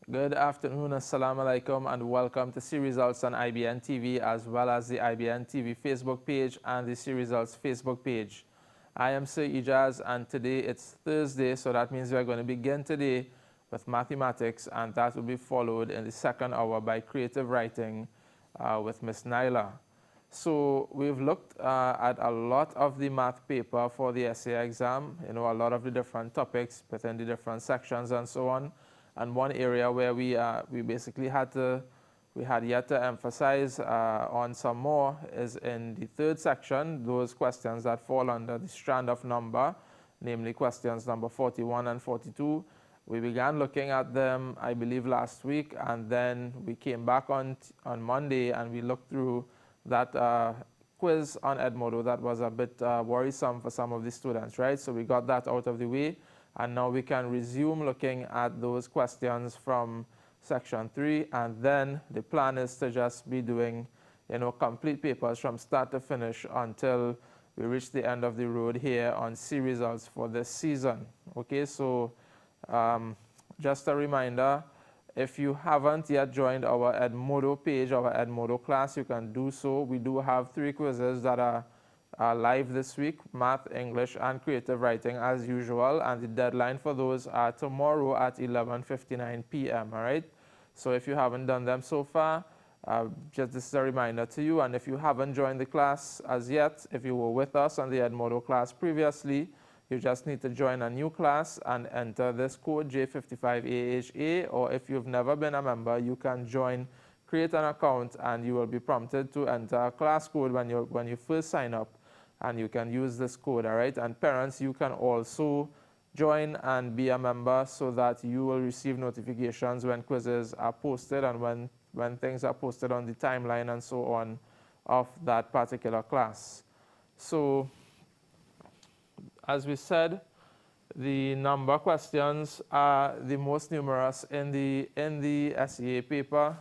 Good afternoon, assalamu alaikum, and welcome to C Results on IBN TV, as well as the IBN TV Facebook page and the C Results Facebook page. I am Sir Ijaz, and today it's Thursday, so that means we're going to begin today with mathematics, and that will be followed in the second hour by creative writing with Miss Naila. So we've looked at a lot of the math paper for the essay exam, a lot of the different topics within the different sections and so on. And one area where we basically had yet to emphasize on some more is in the third section, those questions that fall under the strand of number, namely questions number 41 and 42. We began looking at them, I believe, last week, and then we came back on Monday and we looked through that quiz on Edmodo that was a bit worrisome for some of the students, right? So we got that out of the way. And now we can resume looking at those questions from section 3, and then the plan is to just be doing, complete papers from start to finish until we reach the end of the road here on C Results for this season. Okay, so just a reminder, if you haven't yet joined our Edmodo page, our Edmodo class, you can do so. We do have 3 quizzes that are live this week, math, English, and creative writing as usual, and the deadline for those are tomorrow at 11:59 p.m. All right, so if you haven't done them so far, just this is a reminder to you. And if you haven't joined the class as yet, if you were with us on the Edmodo class previously, you just need to join a new class and enter this code J55AHA, or if you've never been a member, you can create an account, and you will be prompted to enter a class code when you first sign up, and you can use this code. All right, and parents, you can also join and be a member so that you will receive notifications when quizzes are posted and when things are posted on the timeline and so on of that particular class. So as we said, the number questions are the most numerous in the SEA paper,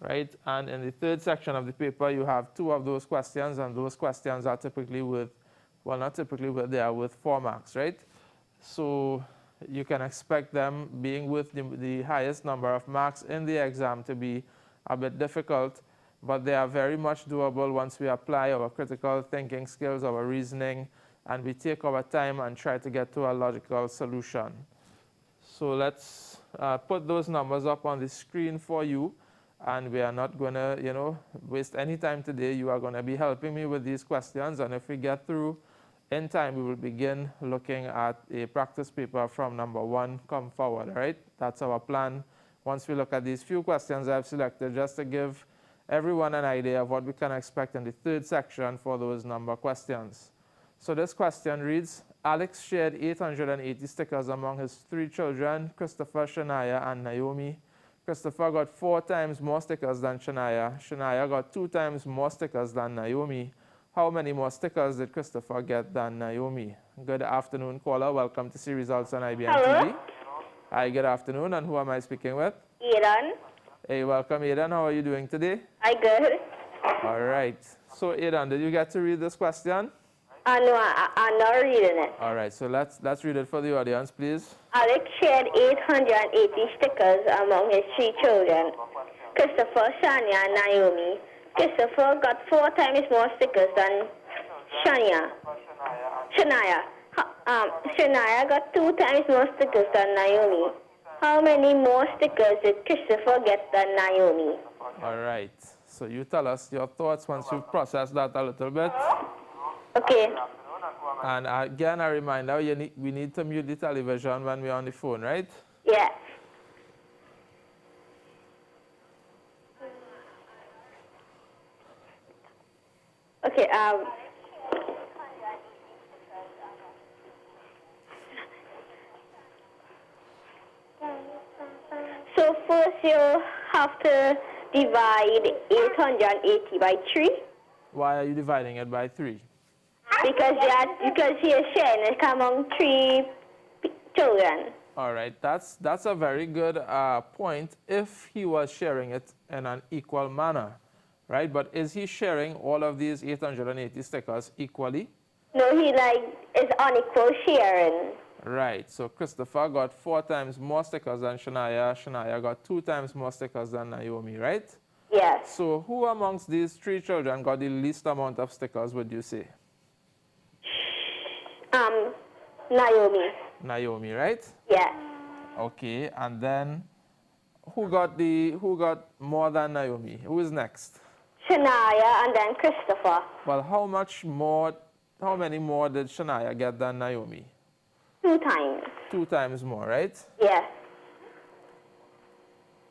right? And in the third section of the paper, you have 2 of those questions, and those questions are typically they are worth 4 marks, right? So you can expect them being with the highest number of marks in the exam to be a bit difficult, but they are very much doable once we apply our critical thinking skills, our reasoning, and we take our time and try to get to a logical solution. So let's put those numbers up on the screen for you. And we are not going to, waste any time today. You are going to be helping me with these questions. And if we get through in time, we will begin looking at a practice paper from number 1 come forward, all right? That's our plan. Once we look at these few questions I've selected, just to give everyone an idea of what we can expect in the third section for those number questions. So this question reads, Alex shared 880 stickers among his 3 children, Christopher, Shania, and Naomi. Christopher got 4 times more stickers than Shania. Shania got 2 times more stickers than Naomi. How many more stickers did Christopher get than Naomi? Good afternoon, caller. Welcome to C Results on IBN TV. Hi, good afternoon. And who am I speaking with? Aidan. Hey, welcome, Aidan. How are you doing today? I good. All right. So, Aidan, did you get to read this question? No, I'm not reading it. All right. So let's read it for the audience, please. Alex shared 880 stickers among his 3 children, Christopher, Shania, and Naomi. Christopher got 4 times more stickers than Shania. Shania got 2 times more stickers than Naomi. How many more stickers did Christopher get than Naomi? All right. So you tell us your thoughts once you've processed that a little bit. Okay. And again, a reminder, we need to mute the television when we're on the phone, right? Yes. Okay, so first you have to divide 880 by 3. Why are you dividing it by 3? Because he is sharing it among 3 children. All right, that's a very good point if he was sharing it in an equal manner, right? But is he sharing all of these 880 stickers equally? No, he is unequal sharing. Right, so Christopher got 4 times more stickers than Shania. Shania got 2 times more stickers than Naomi, right? Yes. So who amongst these 3 children got the least amount of stickers, would you say? Naomi. Naomi, right? Yes. Okay, and then who got more than Naomi? Who is next? Shania and then Christopher. Well, how many more did Shania get than Naomi? 2 times. 2 times more, right? Yes.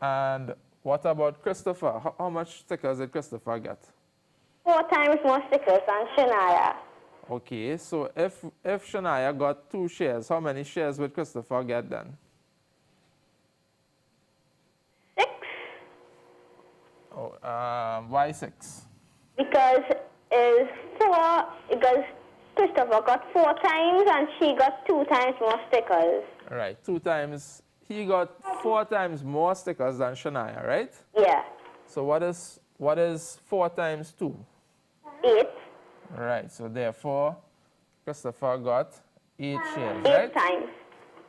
And what about Christopher? How much stickers did Christopher get? 4 times more stickers than Shania. Okay, so if Shania got 2 shares, how many shares would Christopher get then? 6. Oh, why 6? Because is 4. Because Christopher got 4 times and she got 2 times more stickers. All right, 2 times. He got 4 times more stickers than Shania, right? Yeah. So what is 4 times 2? 8. All right, so therefore Christopher got 8 shares, 8 right? times.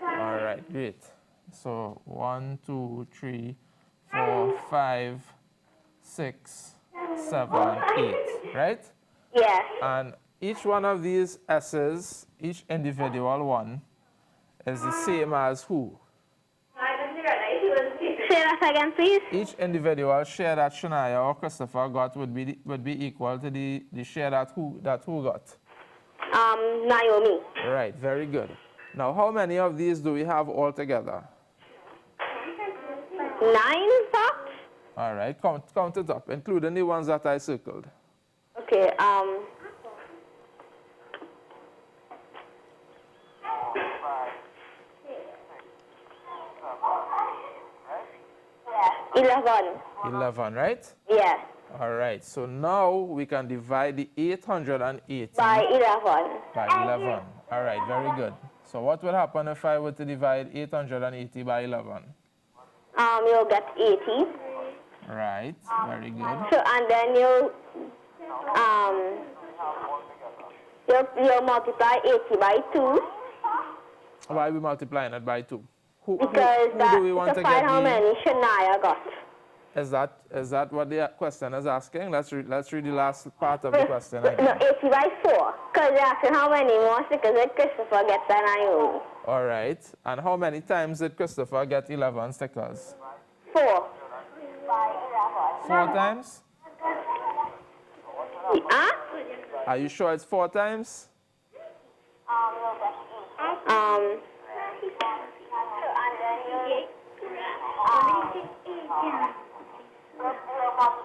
All right, great. So 1, 2, 3, 4, 5, 6, 7, 8, right? Yes. And each one of these S's, each individual one, is the same as who? Say that again, please. Each individual share that Shania or Christopher got would be equal to the share that who got. Naomi. Right, very good. Now, how many of these do we have altogether? 9 socks. All right, count it up, including the ones that I circled. Okay. 11. 11, right? Yes. All right, so now we can divide the 880 By 11. by 11. All right, very good. So what will happen if I were to divide 880 by 11? You'll get 80. Right, very good. So and then you'll multiply 80 by 2. Why are we multiplying it by 2? Who Because do we want to find get how many Shania got. Is that what the question is asking? Let's read the last part of the question No, again. 80 by 4. Because they're asking how many more stickers did Christopher get than Naomi. All right. And how many times did Christopher get 11 stickers? 4. 4 times? Huh? Are you sure it's 4 times?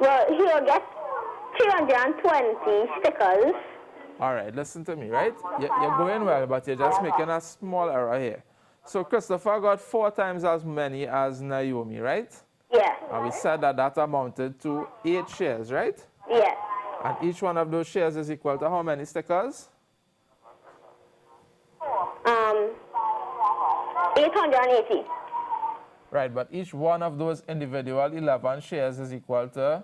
Well, he'll get 320 stickers. All right, listen to me, right? You're going well, but you're just making a small error here. So Christopher got 4 times as many as Naomi, right? Yes. And we said that amounted to 8 shares, right? Yes. And each one of those shares is equal to how many stickers? 880. Right, but each one of those individual 11 shares is equal to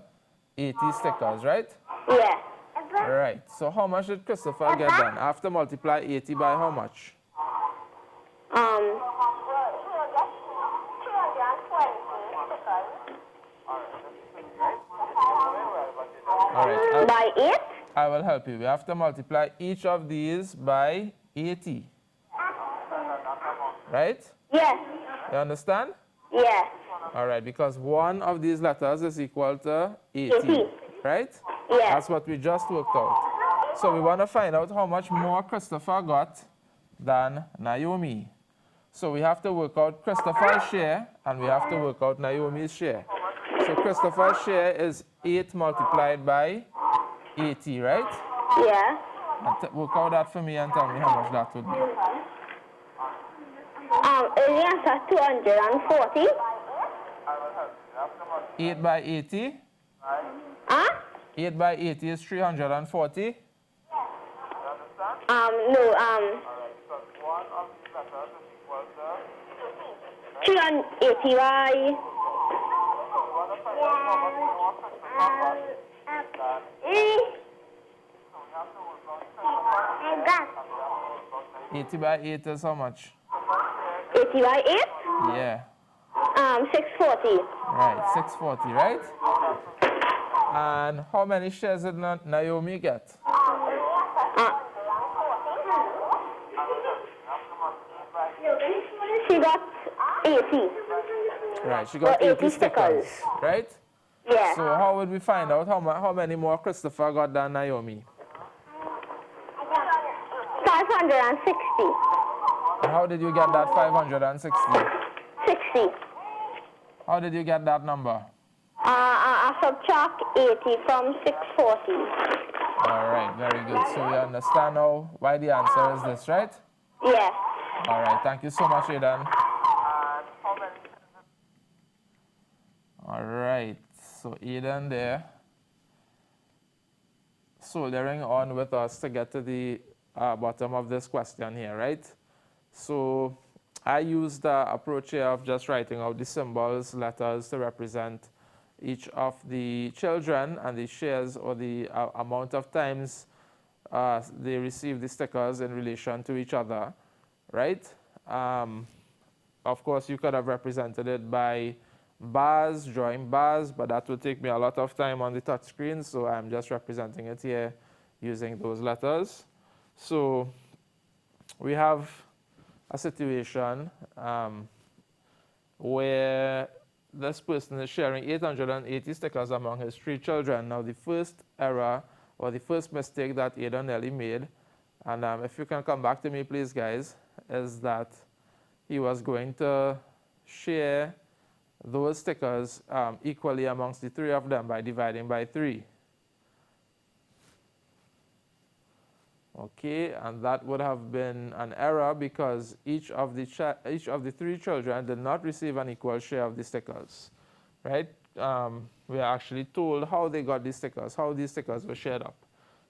80 stickers, right? Yes. All right, so how much did Christopher get then? After multiply 80 by how much? All right, By 8? I will help you. We have to multiply each of these by 80. Right? Yes. You understand? Yes. All right, because one of these letters is equal to 80. 80. Right? Yes. That's what we just worked out. So we want to find out how much more Christopher got than Naomi. So we have to work out Christopher's share and we have to work out Naomi's share. So Christopher's share is 8 multiplied by 80, right? Yeah. And work out that for me and tell me how much that would be. Is the answer 240? 8 by 80? Huh? 8 by 80 is 340. No, 380 by... 80 by 8 is how much? 80 by 8? Yeah. 640. Right, 640, right? And how many shares did Naomi get? She got 80. Right, she Or got 80 stickers. stickers, right? Yeah. So how would we find out how many more Christopher got than Naomi? 560. And how did you get that 560? 60. How did you get that number? I subtract 80 from 640. All right, very good. So we understand now why the answer is this, right? Yes. All right, thank you so much, Aidan. All right, so Aidan there, soldering on with us to get to the bottom of this question here, right? So I used the approach here of just writing out the symbols, letters to represent each of the children and the shares or the amount of times they receive the stickers in relation to each other, right? Of course, you could have represented it by bars, drawing bars, but that would take me a lot of time on the touch screen, so I'm just representing it here using those letters. So we have a situation where this person is sharing 880 stickers among his 3 children. Now, the first error or the first mistake that Aidan Nelly made, and if you can come back to me, please, guys, is that he was going to share those stickers equally amongst the 3 of them by dividing by 3. Okay, and that would have been an error because each of the 3 children did not receive an equal share of the stickers, right? We are actually told how they got these stickers, how these stickers were shared up.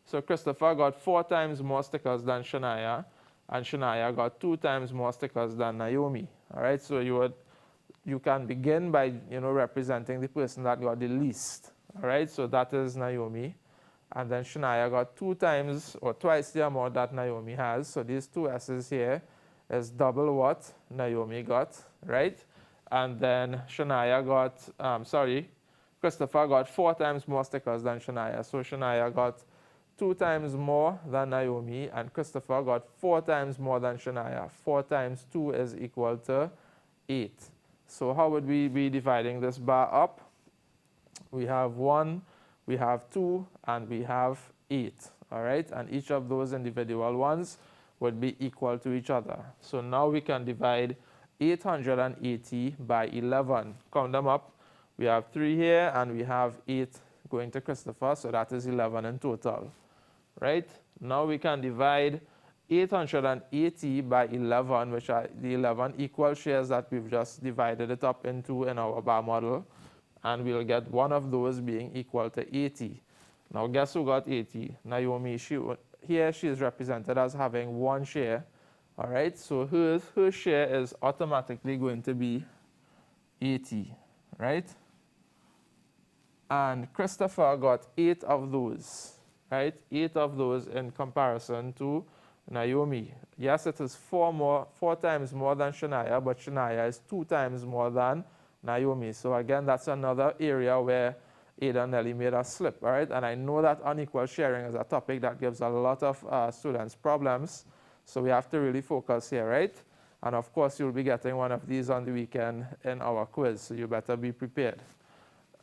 So Christopher got 4 times more stickers than Shania, and Shania got 2 times more stickers than Naomi. All right, so you can begin by representing the person that got the least. All right, so that is Naomi. And then Shania got 2 times or twice the amount that Naomi has. So these 2 S's here is double what Naomi got, right? And then Christopher got 4 times more stickers than Shania. So Shania got 2 times more than Naomi, and Christopher got 4 times more than Shania. 4 times 2 is equal to 8. So how would we be dividing this bar up? We have 1, we have 2, and we have 8, all right? And each of those individual ones would be equal to each other. So now we can divide 880 by 11. Count them up. We have 3 here, and we have 8 going to Christopher, so that is 11 in total, right? Now we can divide 880 by 11, which are the 11 equal shares that we've just divided it up into in our bar model. And we'll get one of those being equal to 80. Now guess who got 80? Naomi. Here she is represented as having 1 share. All right, so her share is automatically going to be 80, right? And Christopher got 8 of those, right? 8 of those in comparison to Naomi. Yes, it is 4 times more than Shania, but Shania is 2 times more than Naomi. So again, that's another area where Aidan Nelly made a slip, all right? And I know that unequal sharing is a topic that gives a lot of students problems. So we have to really focus here, right? And of course, you'll be getting one of these on the weekend in our quiz, so you better be prepared.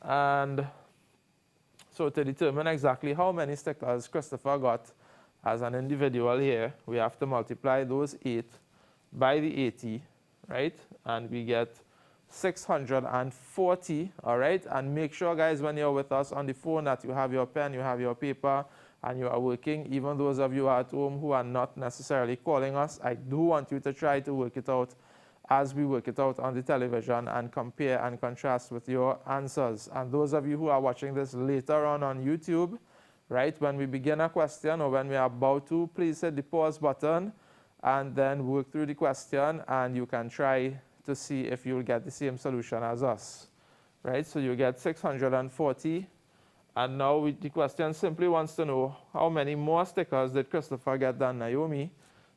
And so to determine exactly how many stickers Christopher got as an individual here, we have to multiply those 8 by the 80, right? And we get 640, all right? And make sure, guys, when you're with us on the phone that you have your pen, you have your paper, and you are working. Even those of you at home who are not necessarily calling us, I do want you to try to work it out as we work it out on the television and compare and contrast with your answers. And those of you who are watching this later on YouTube, right, when we begin a question or when we are about to, please hit the pause button and then work through the question, and you can try to see if you'll get the same solution as us, right? So you get 640, and now the question simply wants to know how many more stickers did Christopher get than Naomi.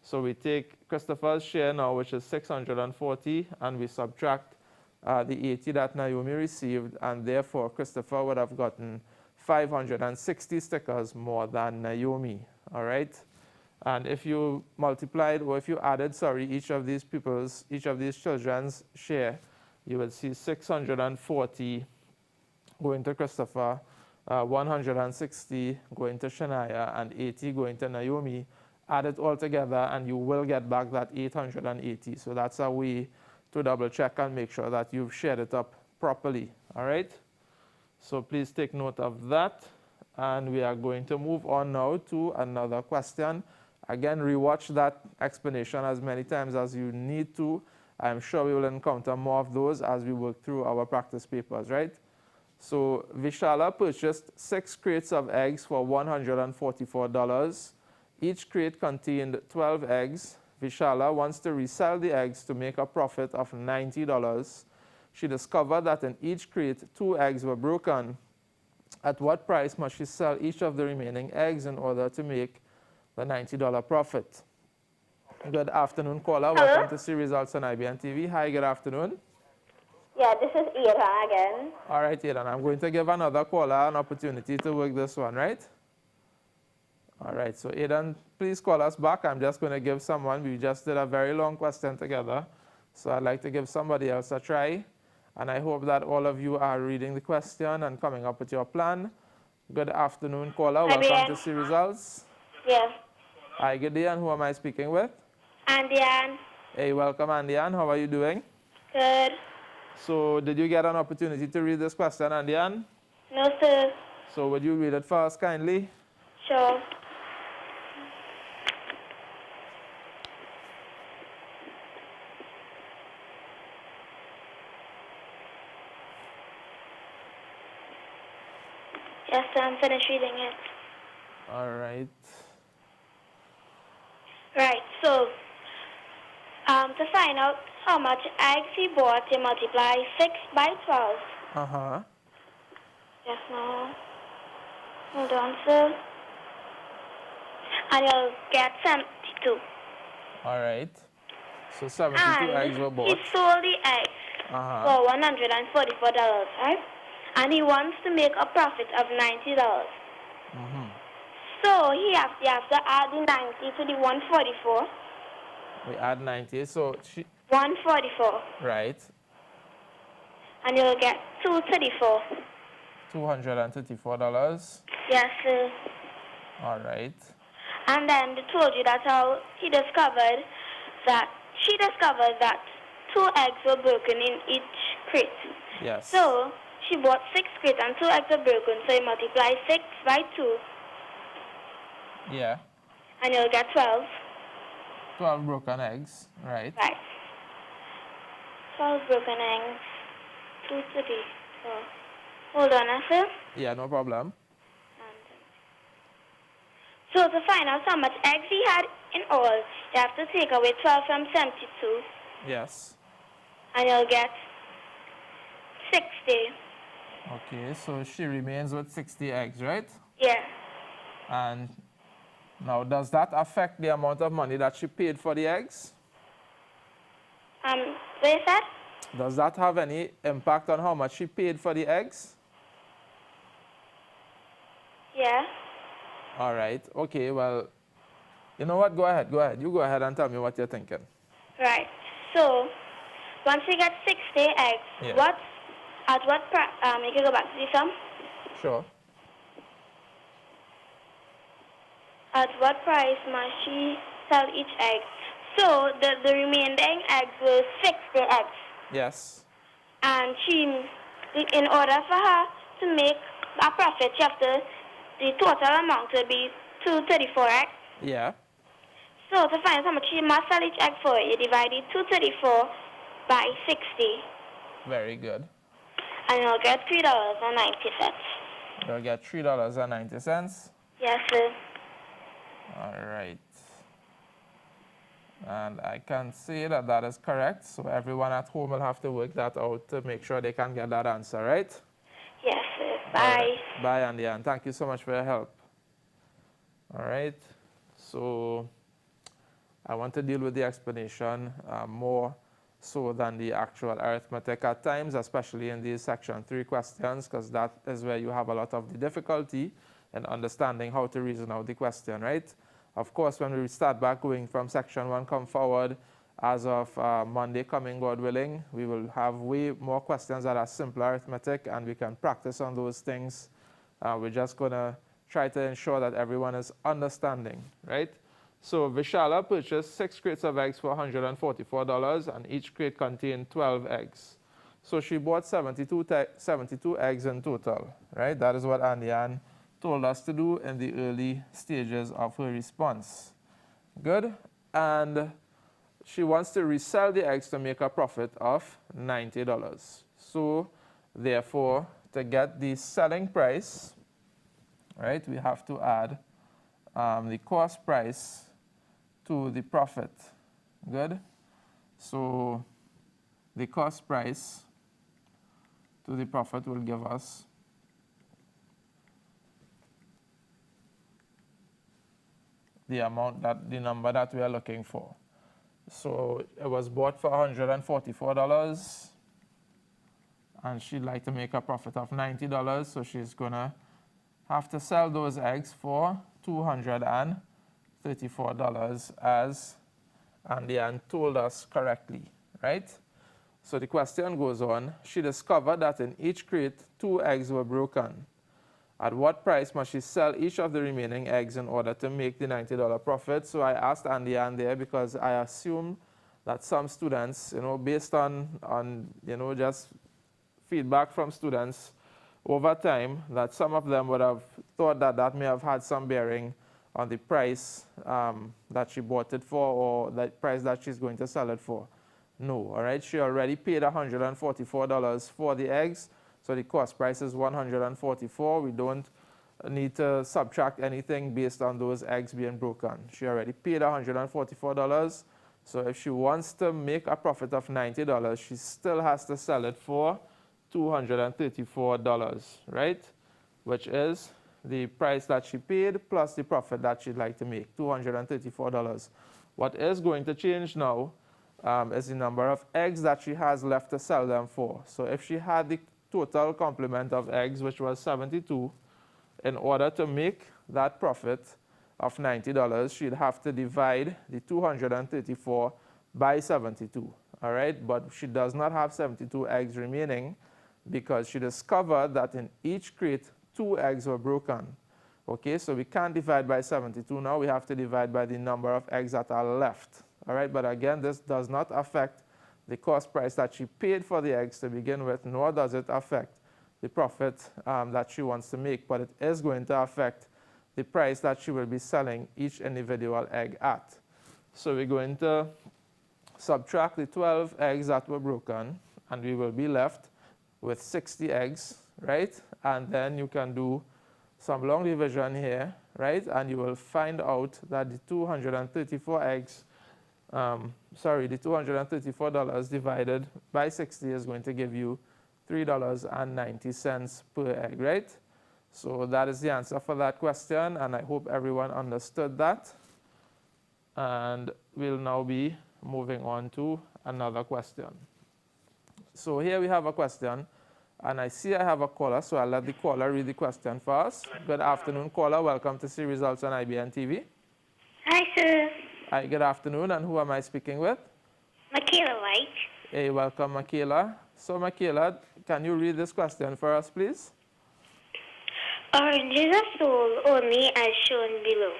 So we take Christopher's share now, which is 640, and we subtract the 80 that Naomi received, and therefore Christopher would have gotten 560 stickers more than Naomi, all right? And if you multiplied, or if you added, sorry, each of these children's share, you will see 640 going to Christopher, 160 going to Shania, and 80 going to Naomi. Add it all together, and you will get back that 880. So that's a way to double check and make sure that you've shared it up properly, all right? So please take note of that. And we are going to move on now to another question. Again, rewatch that explanation as many times as you need to. I'm sure we will encounter more of those as we work through our practice papers, right? So Vishala purchased 6 crates of eggs for $144. Each crate contained 12 eggs. Vishala wants to resell the eggs to make a profit of $90. She discovered that in each crate, 2 eggs were broken. At what price must she sell each of the remaining eggs in order to make the $90 profit? Good afternoon, caller. Hello? Welcome to See Results on IBN TV. Hi, good afternoon. Yeah, this is Ira again. All right, Aidan, I'm going to give another caller an opportunity to work this one, right? All right, so Aidan, please call us back. I'm just going to give someone, we just did a very long question together, so I'd like to give somebody else a try. And I hope that all of you are reading the question and coming up with your plan. Good afternoon, caller. Welcome to See Results. Yeah. Hi, good day, and who am I speaking with? Andian. Hey, welcome, Andian. How are you doing? Good. So, did you get an opportunity to read this question, Andian? No, sir. So, would you read it for us kindly? Sure. Yes, sir, I'm finished reading it. All right. Right, so to find out how much eggs he bought, you multiply 6 by 12. Uh-huh. Yes, no. Hold on, sir. And you'll get 72. All right. So, 72 And eggs were he bought. sold the eggs Uh-huh. for $144, right? And he wants to make a profit of $90. Mm-hmm. So you have to add the 90 to the 144. We add 90. So, 144. right. And you'll get 234. $234. Yes, sir. All right. And then they told you that's how she discovered that 2 eggs were broken in each crate. Yes. So she bought 6 crates and 2 eggs were broken. So you multiply 6 by 2. Yeah. And you'll get 12. 12 broken eggs. Right. Right. 12 broken eggs. 234. Hold on, sir. Yeah, no problem. So to find out how much eggs he had in all, you have to take away 12 from 72. Yes. And you'll get 60. Okay, so she remains with 60 eggs, right? Yeah. And now, does that affect the amount of money that she paid for the eggs? What is that? Does that have any impact on how much she paid for the eggs? Yeah. All right. Okay, well, you know what? Go ahead. You go ahead and tell me what you're thinking. Right. So, once you get 60 eggs, Yeah. at what price, you can go back to the sum. Sure. At what price must she sell each egg? So, the remaining eggs were 60 eggs. Yes. And in order for her to make a profit, the total amount will be 234, right? Yeah. So to find out how much she must sell each egg for, you divide the 234 by 60. Very good. And you'll get $3.90. You'll get $3.90. Yes, sir. All right. And I can say that that is correct. So everyone at home will have to work that out to make sure they can get that answer, right? Yes, sir. Bye. Right. Bye, Andy, and thank you so much for your help. All right. So I want to deal with the explanation more so than the actual arithmetic at times, especially in these section 3 questions, because that is where you have a lot of the difficulty in understanding how to reason out the question, right? Of course, when we start back going from section 1 come forward, as of Monday coming, God willing, we will have way more questions that are simple arithmetic, and we can practice on those things. We're just going to try to ensure that everyone is understanding, right? So Vishala purchased 6 crates of eggs for $144, and each crate contained 12 eggs. So she bought 72 eggs in total, right? That is what Andy Ann told us to do in the early stages of her response. Good. And she wants to resell the eggs to make a profit of $90. So therefore, to get the selling price, right, we have to add the cost price to the profit. Good. So the cost price to the profit will give us the number that we are looking for. So it was bought for $144, and she'd like to make a profit of $90, so she's gonna have to sell those eggs for $234, as Andy Ann told us correctly, right? So the question goes on. She discovered that in each crate, 2 eggs were broken. At what price must she sell each of the remaining eggs in order to make the $90 profit? So I asked Andy Ann there because I assume that some students, based on just feedback from students over time, that some of them would have thought that that may have had some bearing on the price that she bought it for, or the price that she's going to sell it for. No, all right? She already paid $144 for the eggs, so the cost price is $144. We don't need to subtract anything based on those eggs being broken. She already paid $144, so if she wants to make a profit of $90, she still has to sell it for $234, right? Which is the price that she paid plus the profit that she'd like to make, $234. What is going to change now is the number of eggs that she has left to sell them for. So if she had the total complement of eggs, which was 72, in order to make that profit of $90, she'd have to divide the 234 by 72, all right? But she does not have 72 eggs remaining because she discovered that in each crate, 2 eggs were broken. Okay, so we can't divide by 72 now. We have to divide by the number of eggs that are left. All right, but again, this does not affect the cost price that she paid for the eggs to begin with, nor does it affect the profit that she wants to make, but it is going to affect the price that she will be selling each individual egg at. So we're going to subtract the 12 eggs that were broken, and we will be left with 60 eggs, right? And then you can do some long division here, right? And you will find out that the 234 eggs, the $234 divided by 60 is going to give you $3.90 per egg, right? So that is the answer for that question, and I hope everyone understood that. And we'll now be moving on to another question. So here we have a question, and I see I have a caller, so I'll let the caller read the question for us. Good afternoon, caller. Welcome to See Results on IBN TV. Hi, sir. Hi, good afternoon, and who am I speaking with? Michaela White. Hey, welcome, Michaela. So, Michaela, can you read this question for us, please? Oranges are sold only as shown below.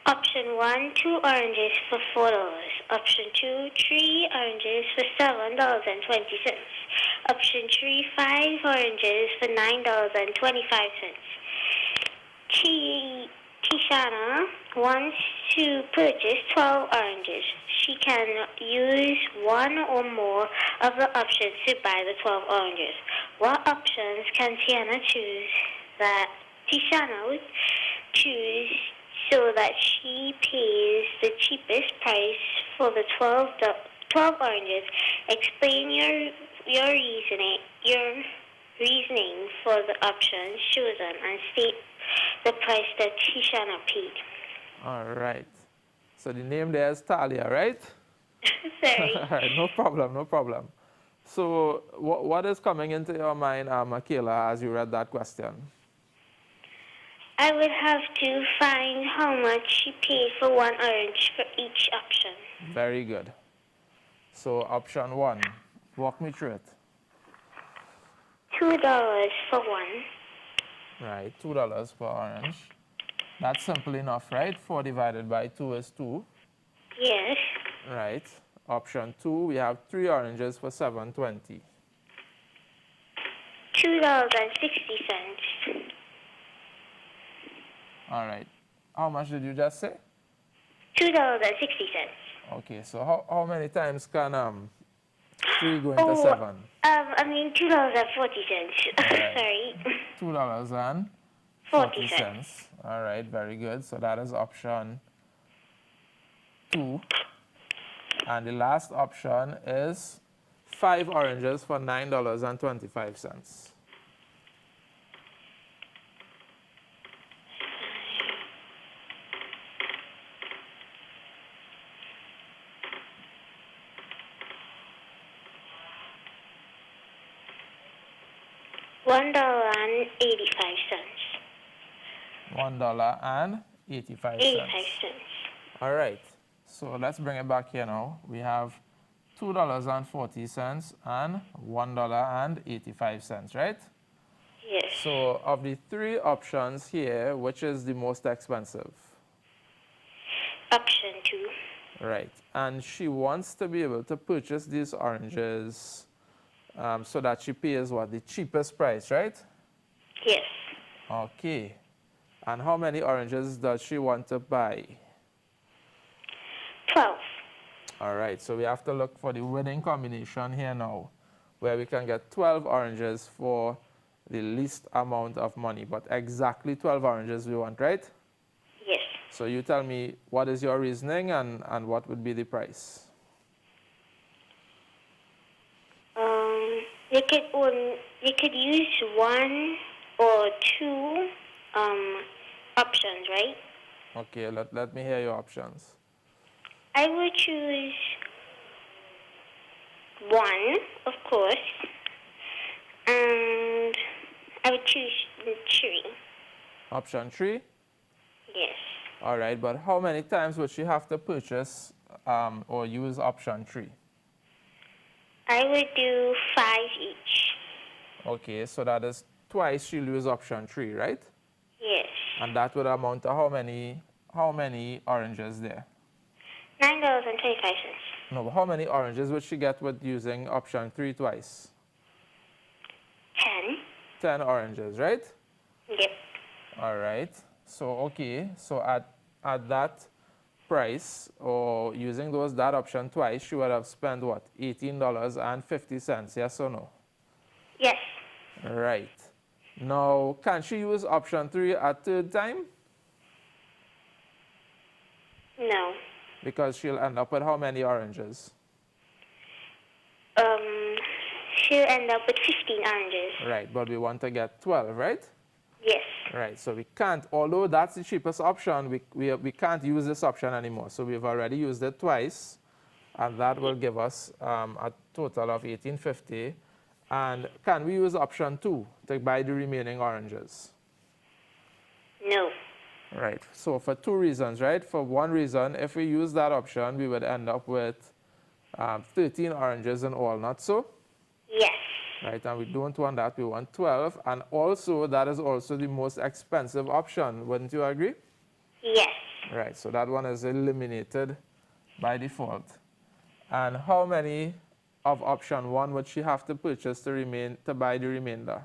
Option 1, 2 oranges for $4. Option 2, 3 oranges for $7.20. Option 3, 5 oranges for $9.25. Tishana wants to purchase 12 oranges. She can use one or more of the options to buy the 12 oranges. What options can Tiana choose that Tishana would choose so that she pays the cheapest price for the 12 oranges? Explain your reasoning for the options chosen and state the price that Tishana paid. All right. So the name there is Talia, right? Sorry. All right, no problem, no problem. So what is coming into your mind, Michaela, as you read that question? I would have to find how much she paid for one orange for each option. Very good. So option one, walk me through it. $2 for one. Right, $2 per orange. That's simple enough, right? 4 divided by 2 is 2. Yes. Right. Option 2, we have 3 oranges for $7.20. $2.60. All right. How much did you just say? $2.60. Okay, so how many times can 3 go into Oh, 7? $2.40. All right. Sorry. $0.40. $2.40. All right, very good. So that is option 2. And the last option is 5 oranges for $9.25. $1.85. $1.85. 85 cents. All right. So let's bring it back here now. We have $2.40 and $1.85, right? Yes. So of the 3 options here, which is the most expensive? Option 2. Right. And she wants to be able to purchase these oranges so that she pays what? The cheapest price, right? Yes. Okay. And how many oranges does she want to buy? 12. All right, so we have to look for the winning combination here now, where we can get 12 oranges for the least amount of money, but exactly 12 oranges we want, right? Yes. So you tell me what is your reasoning and what would be the price? You could use 1 or 2 options, right? Okay, let me hear your options. I would choose 1, of course, and I would choose 3. Option 3? Yes. All right, but how many times would she have to purchase or use option 3? I would do 5 each. Okay, so that is twice she'll use option 3, right? Yes. And that would amount to how many oranges there? $9.25. No, but how many oranges would she get with using option 3 twice? 10. 10 oranges, right? Yep. All right. So, okay. So at that price, or using that option twice, she would have spent what? $18.50, yes or no? Yes. Right. Now, can she use option 3 a third time? No. Because she'll end up with how many oranges? She'll end up with 15 oranges. Right, but we want to get 12, right? Yes. Right, so we can't, although that's the cheapest option, we can't use this option anymore. So we've already used it twice, and that will give us a total of $18.50. And can we use option 2 to buy the remaining oranges? No. Right, so for 2 reasons, right? For one reason, if we use that option, we would end up with 13 oranges in all, not so? Yes. Right, and we don't want that, we want 12. And also, that is also the most expensive option, wouldn't you agree? Yes. Right, so that one is eliminated by default. And how many of option 1 would she have to purchase to buy the remainder?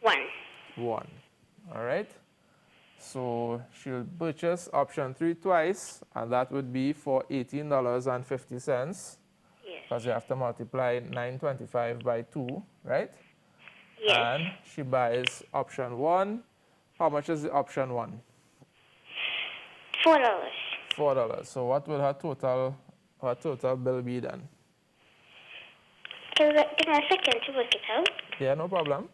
1. 1. All right. So she'll purchase option 3 twice, and that would be for $18.50. Yes. Because you have to multiply $9.25 by 2, right? Yes. And she buys option 1. How much is the option 1? $4. $4. So what will her total bill be then? So give me a second to work it out. Yeah, no problem.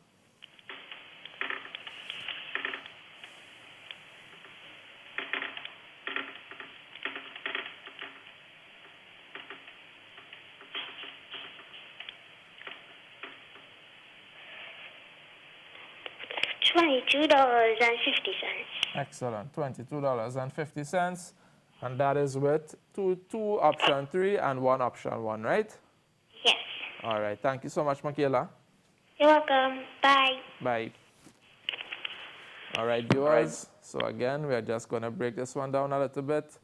$22.50. Excellent. $22.50. And that is with two option 3 and 1 option 1, right? Yes. All right. Thank you so much, Michaela. You're welcome. Bye. Bye. All right, viewers. So again, we're just going to break this one down a little bit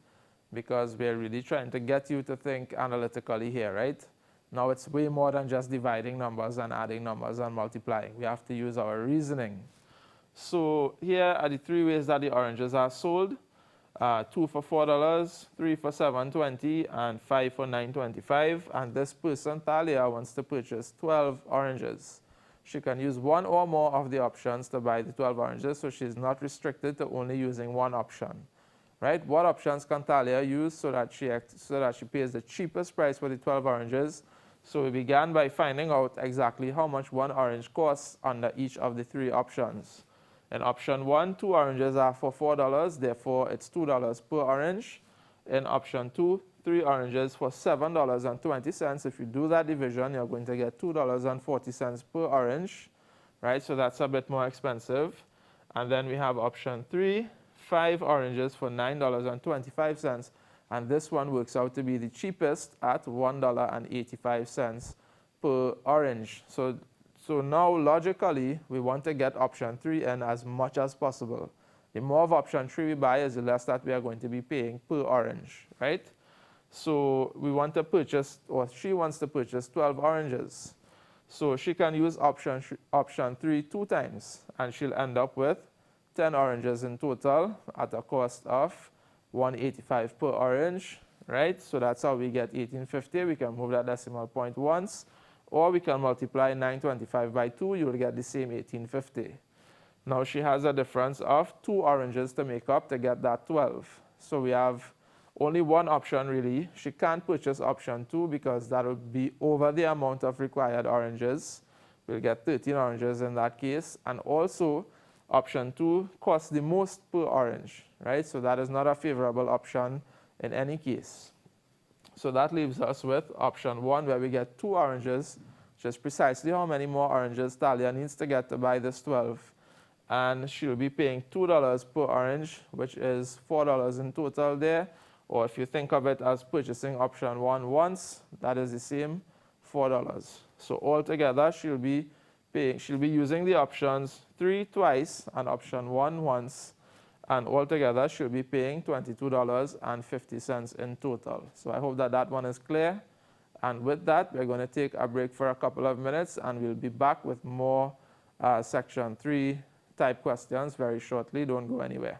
because we're really trying to get you to think analytically here, right? Now it's way more than just dividing numbers and adding numbers and multiplying. We have to use our reasoning. So here are the 3 ways that the oranges are sold. 2 for $4, 3 for $7.20, and 5 for $9.25. And this person, Talia, wants to purchase 12 oranges. She can use one or more of the options to buy the 12 oranges, so she's not restricted to only using one option. Right? What options can Talia use so that she pays the cheapest price for the 12 oranges? So we began by finding out exactly how much one orange costs under each of the 3 options. In option 1, 2 oranges are for $4, therefore it's $2 per orange. In option 2, 3 oranges for $7.20. If you do that division, you're going to get $2.40 per orange, right? So that's a bit more expensive. And then we have option 3, 5 oranges for $9.25. And this one works out to be the cheapest at $1.85 per orange. So now, logically, we want to get option 3 in as much as possible. The more of option 3 we buy is the less that we are going to be paying per orange, right? So we want to purchase, or she wants to purchase 12 oranges. So she can use option 3 2 times, and she'll end up with 10 oranges in total at a cost of $1.85 per orange, right? So that's how we get $18.50. We can move that decimal point once, or we can multiply $9.25 by 2. You'll get the same $18.50. Now she has a difference of 2 oranges to make up to get that 12. So we have only one option really. She can't purchase option 2 because that would be over the amount of required oranges. We'll get 13 oranges in that case. And also, option 2 costs the most per orange, right? So that is not a favorable option in any case. So that leaves us with option 1, where we get 2 oranges, which is precisely how many more oranges Talia needs to get to buy this 12. And she'll be paying $2 per orange, which is $4 in total there. Or if you think of it as purchasing option 1 once, that is the same, $4. So altogether, she'll be using the options 3 twice and option 1 once. And altogether, she'll be paying $22.50 in total. So I hope that that one is clear. And with that, we're going to take a break for a couple of minutes, and we'll be back with more section 3 type questions very shortly. Don't go anywhere.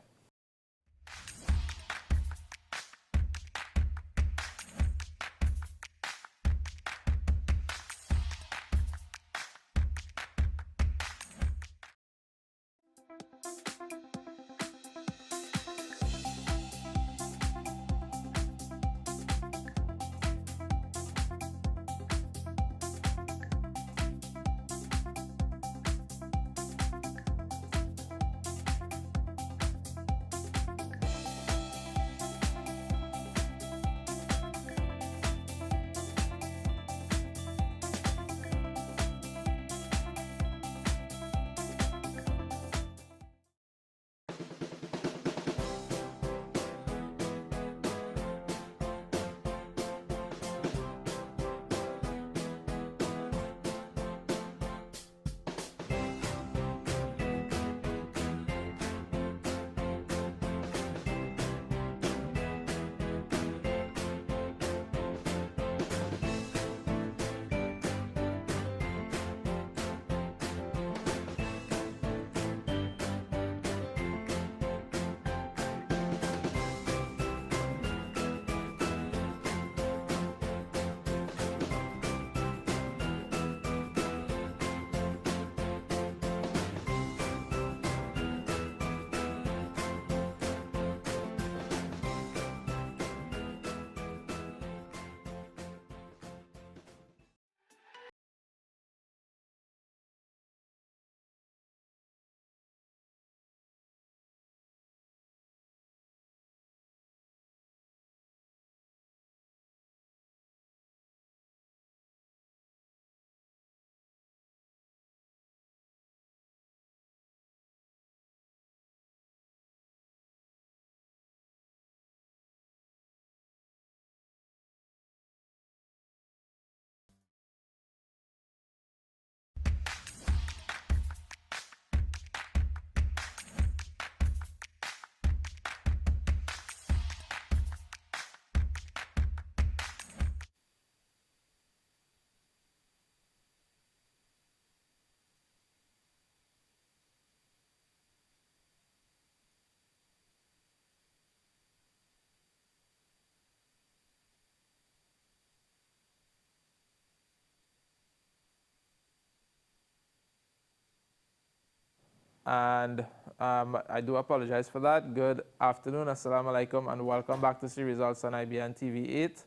And I do apologize for that. Good afternoon, assalamu alaikum, and welcome back to See Results on IBN TV 8,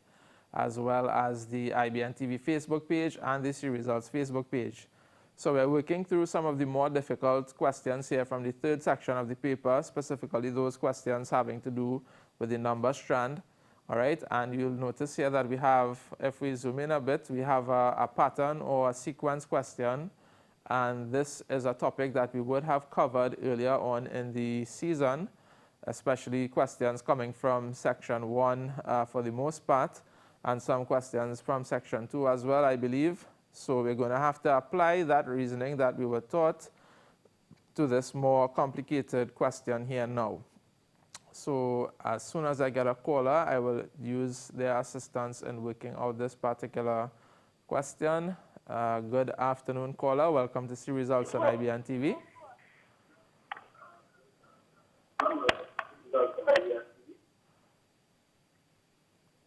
as well as the IBN TV Facebook page and the See Results Facebook page. So we're working through some of the more difficult questions here from the third section of the paper, specifically those questions having to do with the number strand. All right, and you'll notice here that we have, if we zoom in a bit, we have a pattern or a sequence question. And this is a topic that we would have covered earlier on in the season, especially questions coming from section 1 for the most part, and some questions from section 2 as well, I believe. So we're going to have to apply that reasoning that we were taught to this more complicated question here now. So as soon as I get a caller, I will use their assistance in working out this particular question. Good afternoon, caller. Welcome to See Results on IBN TV.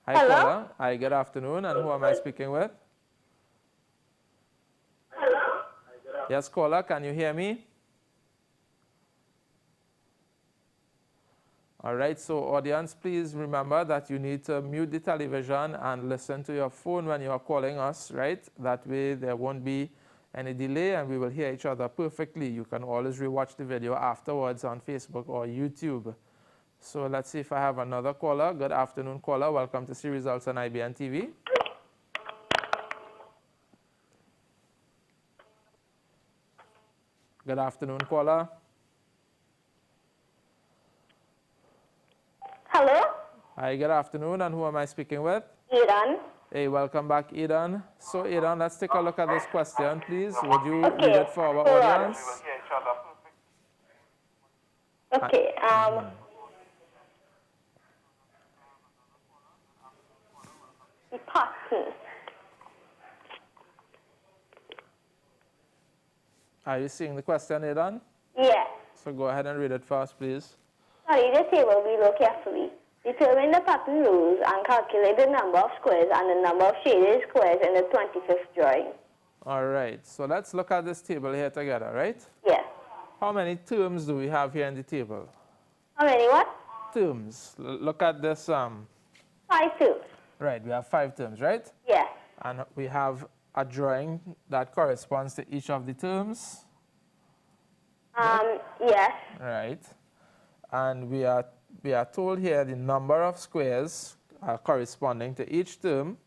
Hi, Hello? caller. Hi, good afternoon. And who am I speaking with? Hello? Yes, caller. Can you hear me? All right, so audience, please remember that you need to mute the television and listen to your phone when you are calling us, right? That way there won't be any delay and we will hear each other perfectly. You can always rewatch the video afterwards on Facebook or YouTube. So let's see if I have another caller. Good afternoon, caller. Welcome to See Results on IBN TV. Good afternoon, caller. Hello? Hi, good afternoon, and who am I speaking with? Iran. Hey, welcome back, Eden. So, Eden, let's take a look at this question, please. Would you Okay, read it for our hold on. audience? Okay, the pattern. Are you seeing the question, Eden? Yes. So go ahead and read it first, please. Study the table below carefully. Determine the pattern rules and calculate the number of squares and the number of shaded squares in the 25th drawing. All right, so let's look at this table here together, right? Yes. How many terms do we have here in the table? How many what? Terms. Look at this. 5 terms. Right, we have 5 terms, right? Yes. And we have a drawing that corresponds to each of the terms. Yes. Right. And we are told here the number of squares corresponding to each term,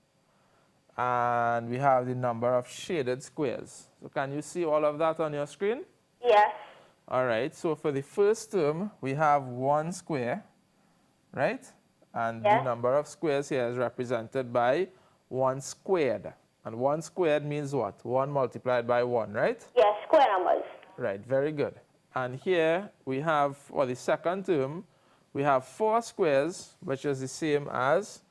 and we have the number of shaded squares. So can you see all of that on your screen? Yes. All right, so for the first term, we have 1 square, right? And the Yes. number of squares here is represented by 1 squared. And 1 squared means what? 1 multiplied by 1, right? Yes, square numbers. Right, very good. And here we have, for the second term, we have 4 squares, which is the same as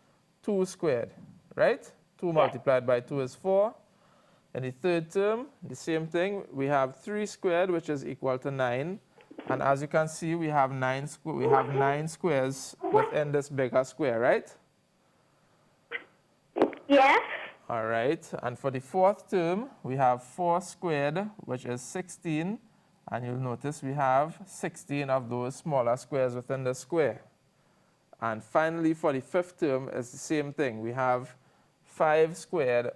2 squared, right? 2 multiplied by 2 is 4. In the third term, the same thing. We have 3 squared, which is equal to 9. And as you can see, we have 9 squares within this bigger square, right? Yes. All right. And for the fourth term, we have 4 squared, which is 16. And you'll notice we have 16 of those smaller squares within the square. And finally, for the fifth term, it's the same thing. We have 5 squared,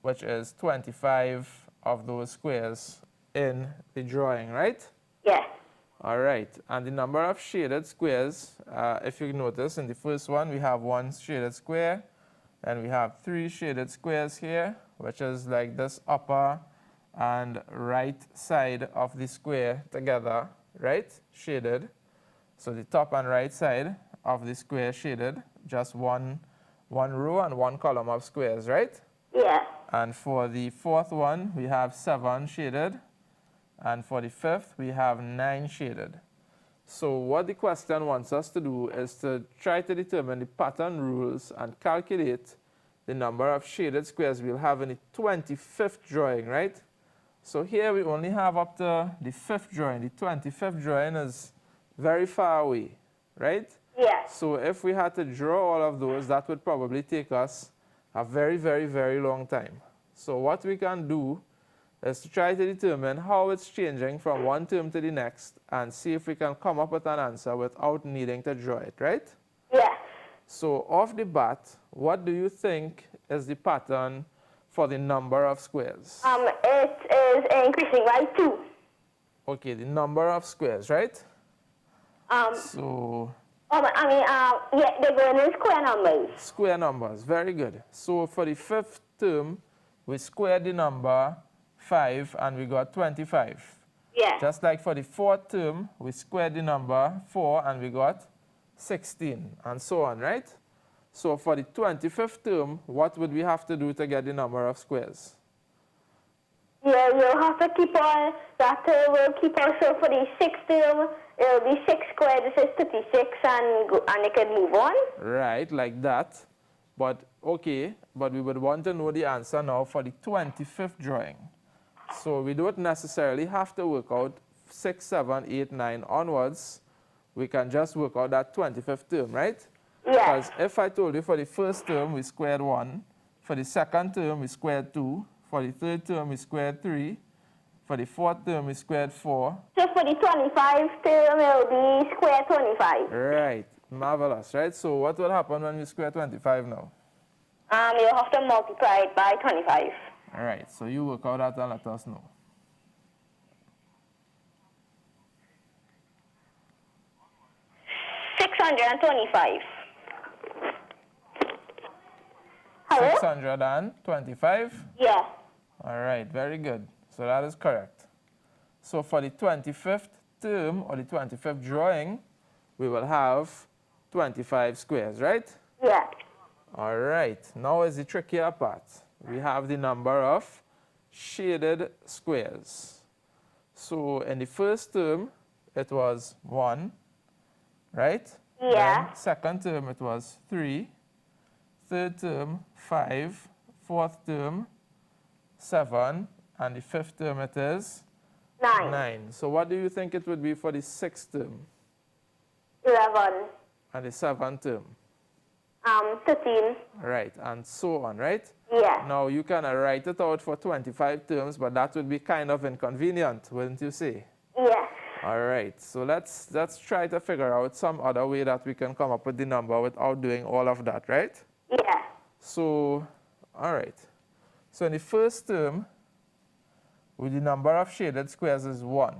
which is 25 of those squares in the drawing, right? Yes. All right. And the number of shaded squares, if you notice, in the first one, we have 1 shaded square. And we have 3 shaded squares here, which is like this upper and right side of the square together, right? Shaded. So the top and right side of the square shaded, just one row and 1 column of squares, right? Yes. And for the fourth one, we have 7 shaded. And for the fifth, we have 9 shaded. So what the question wants us to do is to try to determine the pattern rules and calculate the number of shaded squares we'll have in the 25th drawing, right? So here we only have up to the 5th drawing. The 25th drawing is very far away, right? Yes. So if we had to draw all of those, that would probably take us a very, very, very long time. So what we can do is to try to determine how it's changing from one term to the next and see if we can come up with an answer without needing to draw it, right? Yes. So off the bat, what do you think is the pattern for the number of squares? It is increasing by 2. Okay, the number of squares, right? So Yeah, they're going in square numbers. square numbers, very good. So for the fifth term, we squared the number 5 and we got 25. Yeah. Just like for the fourth term, we squared the number 4 and we got 16, and so on, right? So for the 25th term, what would we have to do to get the number of squares? Yeah, you'll have to keep on, that will keep on, so for the 6th term, it'll be 6 squared, this is 36, and it can move on. Right, like that. But, okay, but we would want to know the answer now for the 25th drawing. So we don't necessarily have to work out 6, 7, 8, 9 onwards. We can just work out that 25th term, right? Yeah. Because if I told you for the first term we squared 1, for the second term we squared 2, for the third term we squared 3, for the fourth term we squared 4. So for the 25th term, it'll be square 25. Right, marvelous, right? So what will happen when we square 25 now? You'll have to multiply it by 25. All right, so you work out that and let us know. $625. Hello? 625? Yeah. All right, very good. So that is correct. So for the 25th term or the 25th drawing, we will have 25 squares, right? Yeah. All right, now is the trickier part. We have the number of shaded squares. So in the first term, it was 1, right? Yeah. Then second term, it was 3. Third term, 5. Fourth term, 7. And the fifth term, it is 9. 9. So what do you think it would be for the sixth term 11. and the seventh term? 13. Right, and so on, right? Yeah. Now you can write it out for 25 terms, but that would be kind of inconvenient, wouldn't you say? Yes. All right, so let's try to figure out some other way that we can come up with the number without doing all of that, right? Yeah. So, all right. So in the first term, with the number of shaded squares is 1.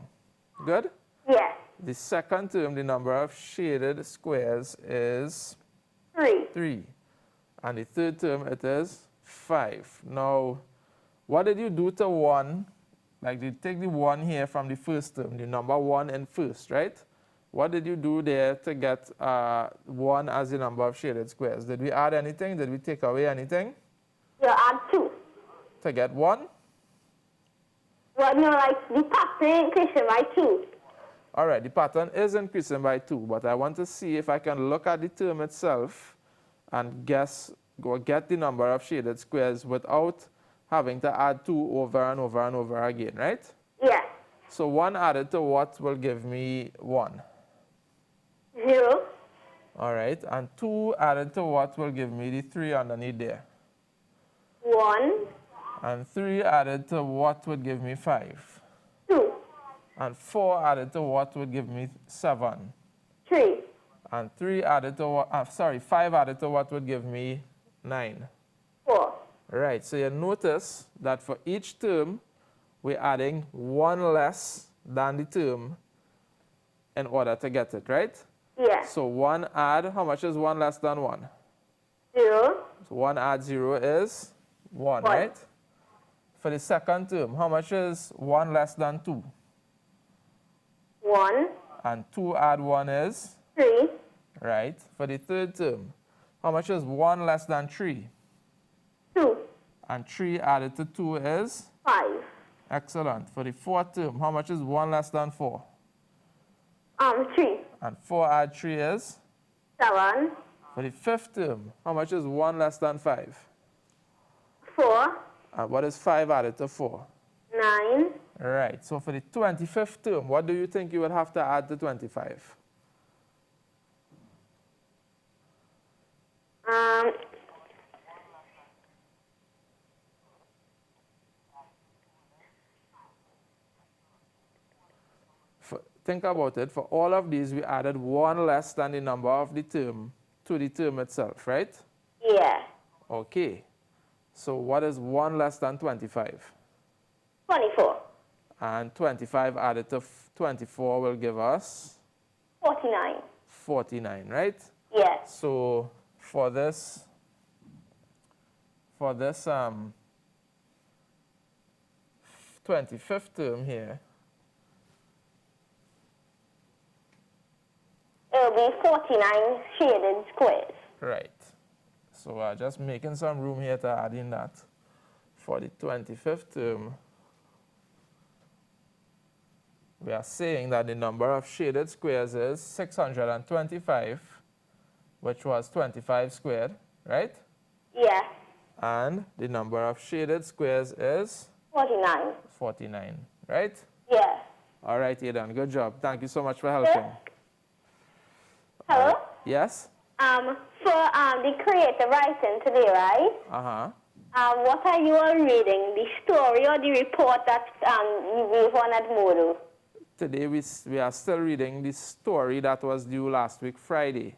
Good? Yeah. The second term, the number of shaded squares is 3. 3. And the third term, it is 5. Now, what did you do to 1? Like, you take the 1 here from the first term, the number 1 in first, right? What did you do there to get 1 as the number of shaded squares? Did we add anything? Did we take away anything? You add 2. To get 1? Well, no, like the pattern increasing by 2. All right, the pattern is increasing by 2, but I want to see if I can look at the term itself and guess or get the number of shaded squares without having to add 2 over and over and over again, right? Yeah. So 1 added to what will give me 1? 0. All right, and 2 added to what will give me the 3 underneath there? 1. And 3 added to what would give me 5? 2. And 4 added to what would give me 7? 3. And 3 added to what, 5 added to what would give me 9? 4. Right, so you notice that for each term, we're adding 1 less than the term in order to get it, right? Yeah. So 1 add, how much is 1 less than 1? 0. So 1 add 0 is 1, 1. right? For the second term, how much is 1 less than 2? 1. And 2 add 1 is? 3. Right. For the third term, how much is 1 less than 3? 2. And 3 added to 2 is? 5. Excellent. For the fourth term, how much is 1 less than 4? 3. And 4 add 3 is? 7. For the fifth term, how much is 1 less than 5? 4. And what is 5 added to 4? 9. Right. So for the 25th term, what do you think you would have to add to 25? think about it, for all of these, we added one less than the number of the term to the term itself, right? Yeah. Okay. So what is 1 less than 25? 24. And 25 added to 24 will give us 49. 49, right? Yeah. So for this 25th term here, It'll be 49 shaded squares. right. So just making some room here to add in that. For the 25th term, we are saying that the number of shaded squares is 625, which was 25 squared, right? Yeah. And the number of shaded squares is 49. 49, right? Yeah. All right, Aidan, good job. Thank you so much for helping. Hello? Yes? For the creative writing today, right? Uh-huh. What are you all reading? The story or the report that you gave on at Modo? Today we are still reading the story that was due last week, Friday.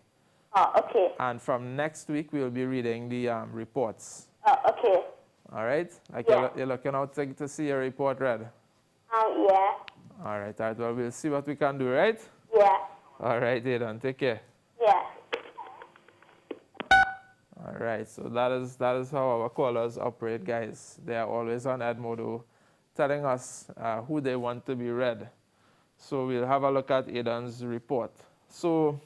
Oh, okay. And from next week, we'll be reading the reports. Oh, okay. All right? Like Yeah. you're looking out to see your report read. Yeah. All right. Well, we'll see what we can do, right? Yeah. All right, Aidan. Take care. Yeah. All right. So that is how our callers operate, guys. They are always on Edmodo telling us who they want to be read. So we'll have a look at Aidan's report. So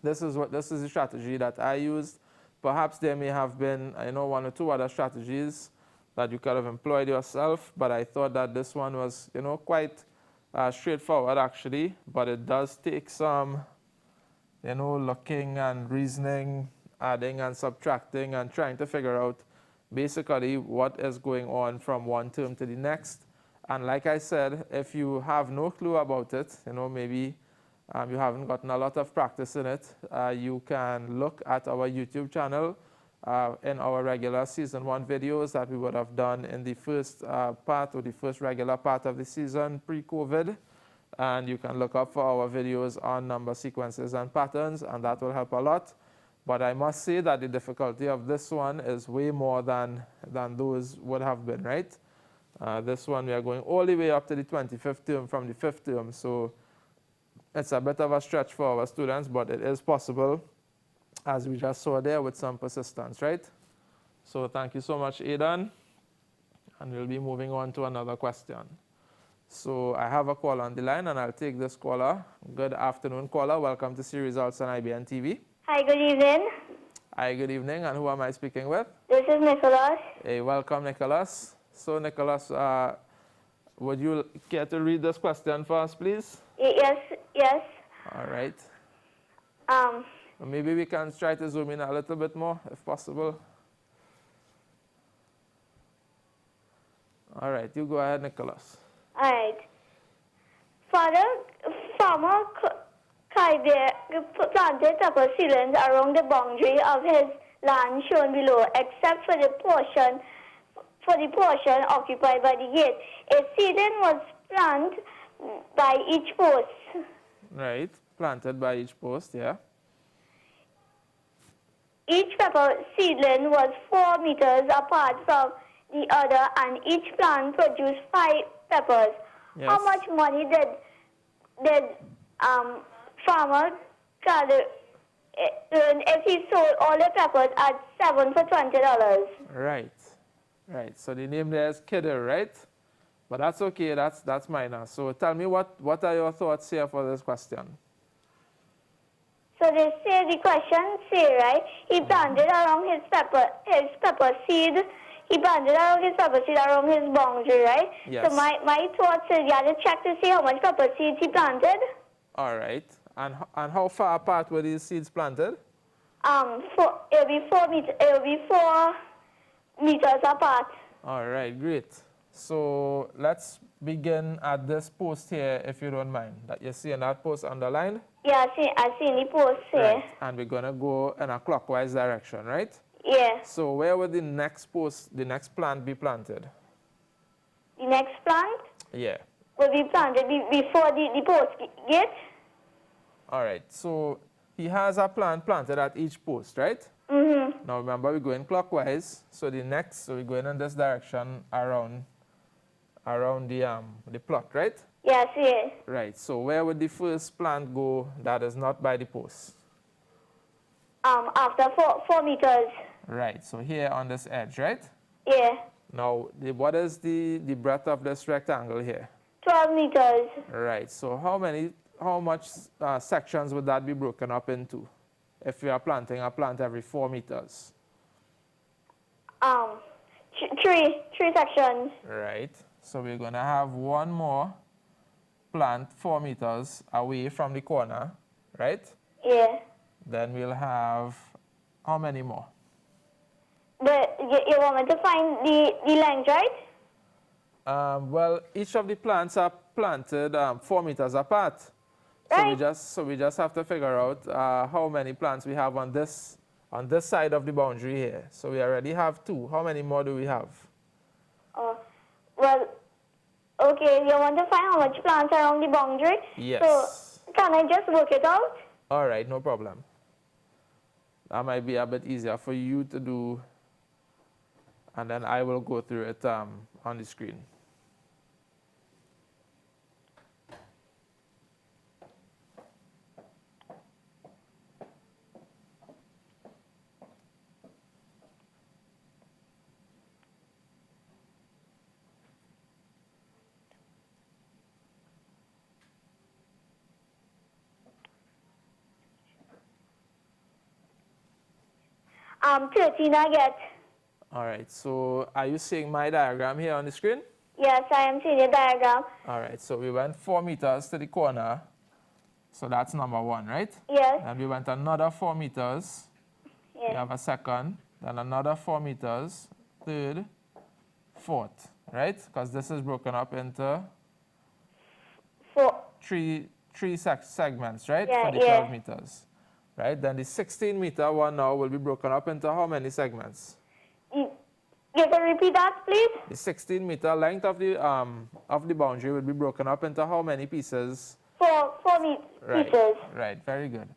this is the strategy that I used. Perhaps there may have been, one or two other strategies that you could have employed yourself, but I thought that this one was, quite straightforward actually, but it does take some, looking and reasoning, adding and subtracting and trying to figure out basically what is going on from one term to the next. And like I said, if you have no clue about it, maybe you haven't gotten a lot of practice in it, you can look at our YouTube channel in our regular season 1 videos that we would have done in the first part or the first regular part of the season pre-COVID. And you can look up for our videos on number sequences and patterns, and that will help a lot. But I must say that the difficulty of this one is way more than those would have been, right? This one we are going all the way up to the 25th term from the 5th term, so it's a bit of a stretch for our students, but it is possible, as we just saw there, with some persistence, right? So thank you so much, Aidan. And we'll be moving on to another question. So I have a call on the line, and I'll take this caller. Good afternoon, caller. Welcome to See Results on IBN TV. Hi, good evening. Hi, good evening. And who am I speaking with? This is Nicholas. Hey, welcome, Nicholas. So, Nicholas, would you care to read this question for us, please? Yes. All right. Maybe we can try to zoom in a little bit more, if possible. All right, you go ahead, Nicholas. All right. Farmer planted pepper seedlings around the boundary of his land shown below, except for the portion occupied by the gate. A seedling was planted by each post. Right, planted by each post, yeah. Each pepper seedling was 4 meters apart from the other, and each plant produced 5 peppers. Yes. How much money did farmer earn if he sold all the peppers at 7 for $20? Right. So the name there is Kidder, right? But that's okay. That's minor. So tell me what are your thoughts here for this question? So they say the question say, right? He planted around his pepper seed. He planted around his pepper seed around his boundary, right? Yes. So my thoughts is you have to check to see how much pepper seeds he planted. All right. And how far apart were these seeds planted? It'll be 4 meters apart. All right, great. So let's begin at this post here, if you don't mind. That you see in that post underlined? Yeah, I see the post here. Right. And we're gonna go in a clockwise direction, right? Yeah. So where would the next plant be planted? The next plant? Yeah. will be planted before the post gate. All right, so he has a plant planted at each post, right? Mm-hmm. Now remember, we're going clockwise, so we're going in this direction around the plot, right? Yes, yes. Right, so where would the first plant go that is not by the post? After 4 meters. Right, so here on this edge, right? Yeah. Now, what is the breadth of this rectangle here? 12 meters. Right, so how much sections would that be broken up into if we are planting a plant every 4 meters? Three sections. Right, so we're going to have one more plant 4 meters away from the corner, right? Yeah. Then we'll have how many more? But you want me to find the length, right? Well, each of the plants are planted 4 meters apart. Right. So we just have to figure out how many plants we have on this side of the boundary here. So we already have 2. How many more do we have? Well, okay, you want to find how much plants are on the boundary? Yes. So can I just work it out? All right, no problem. That might be a bit easier for you to do, and then I will go through it on the screen. Um, 13 I get. All right, so are you seeing my diagram here on the screen? Yes, I am seeing the diagram. All right, so we went 4 meters to the corner. So that's number 1, right? Yes. Then we went another 4 meters. Yes. We have a second, then another 4 meters, third, fourth, right? Because this is broken up into 4. three segments, right? Yeah, For the 12 yeah. meters, right? Then the 16-meter one now will be broken up into how many segments? You can repeat that, please? The 16-meter length of the boundary will be broken up into how many pieces? 4 meters. Right, very good.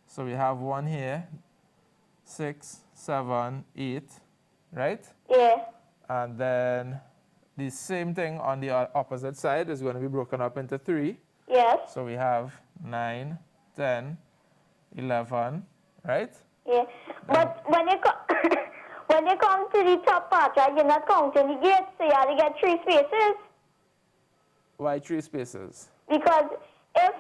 So we have one here, 6, 7, 8, right? Yeah. And then the same thing on the opposite side is going to be broken up into 3. Yes. So we have 9, 10, 11, right? Yeah. But when you when you come to the top part, right, you're not counting the gates, so you have to get 3 spaces. Why 3 spaces? Because if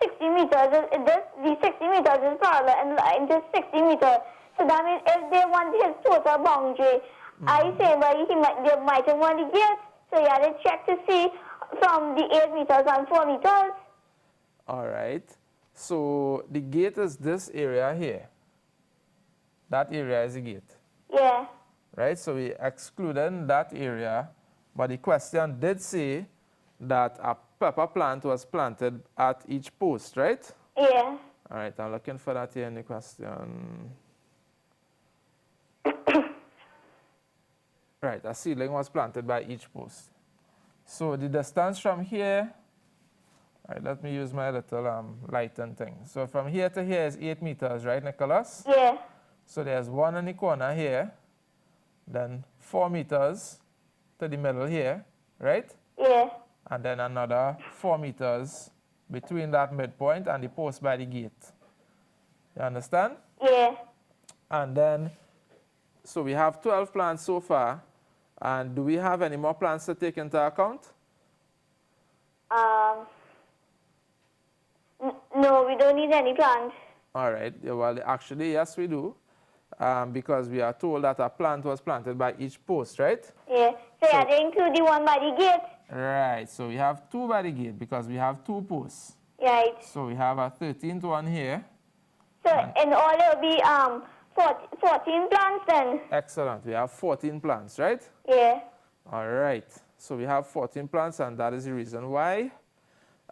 60 meters, the 60 meters is parallel and line to 60 meters. So that means if they want his total boundary, I say, but they might have want the gates, so you have to check to see from the 8 meters and 4 meters. All right. So the gate is this area here. That area is the gate. Yeah. Right? So we excluded that area, but the question did say that a pepper plant was planted at each post, right? Yeah. All right, I'm looking for that here in the question. Right, a seedling was planted by each post. So the distance from here, all right, let me use my little lighten thing. So from here to here is 8 meters, right, Nicholas? Yeah. So there's one in the corner here, then 4 meters to the middle here, right? Yeah. And then another 4 meters between that midpoint and the post by the gate. You understand? Yeah. And then, so we have 12 plants so far. And do we have any more plants to take into account? No, we don't need any plants. All right. Yeah, well, actually, yes, we do. Because we are told that a plant was planted by each post, right? Yeah. So you have to include the one by the gate. Right. So we have 2 by the gate because we have 2 posts. Right. So we have a 13th one here. So in all it will be 14 plants then. Excellent. We have 14 plants, right? Yeah. All right. So we have 14 plants, and that is the reason why.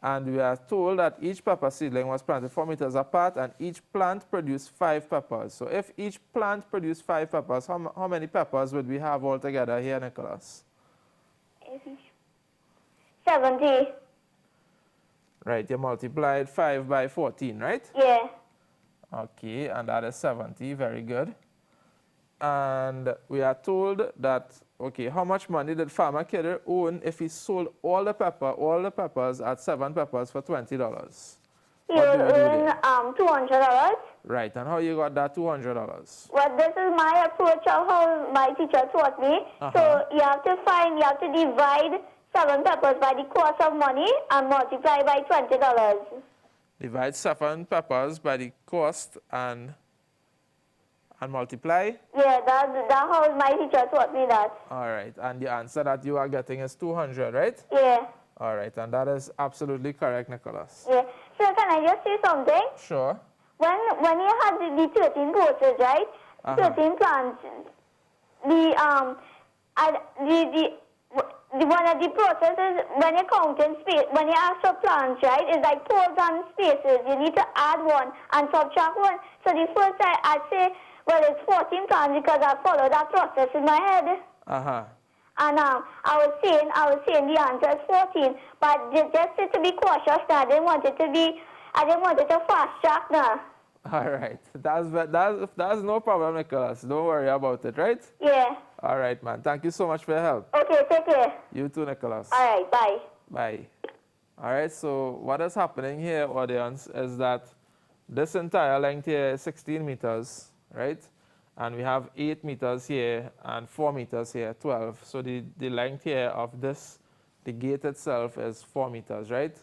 And we are told that each pepper seedling was planted 4 meters apart, and each plant produced 5 peppers. So if each plant produced 5 peppers, how many peppers would we have altogether here, Nicholas? 7 70. Right, you multiplied 5 by 14, right? Yeah. Okay, and that is 70, very good. And we are told that, okay, how much money did Farmer Kidder own if he sold all the peppers at 7 peppers for $20? He What do will we do earn there? $200. Right, and how you got that $200? Well, this is my approach of how my teacher taught me. So you have to divide 7 peppers by the cost of money and multiply by $20. Divide 7 peppers by the cost and multiply. Yeah, that's how my teacher taught me that. All right, and the answer that you are getting is 200, right? Yeah. All right, and that is absolutely correct, Nicholas. Yeah. So can I just say something? Sure. When you had the 13 courses, right? 13 plants. One of the processes when you're counting space, when you ask for plants, right, is like poles and spaces. You need to add one and subtract one. So the first I'd say, well, it's 14 plants because I followed that process in my head. And I was saying the answer is 14, but just to be cautious, I didn't want it to fast track now. All right, that's no problem, Nicholas. Don't worry about it, right? Yeah. All right, man. Thank you so much for your help. Okay, take care. You too, Nicholas. All right, bye. Bye. All right, so what is happening here, audience, is that this entire length here is 16 meters, right? And we have 8 meters here and 4 meters here, 12. So the length here of this, the gate itself is 4 meters, right?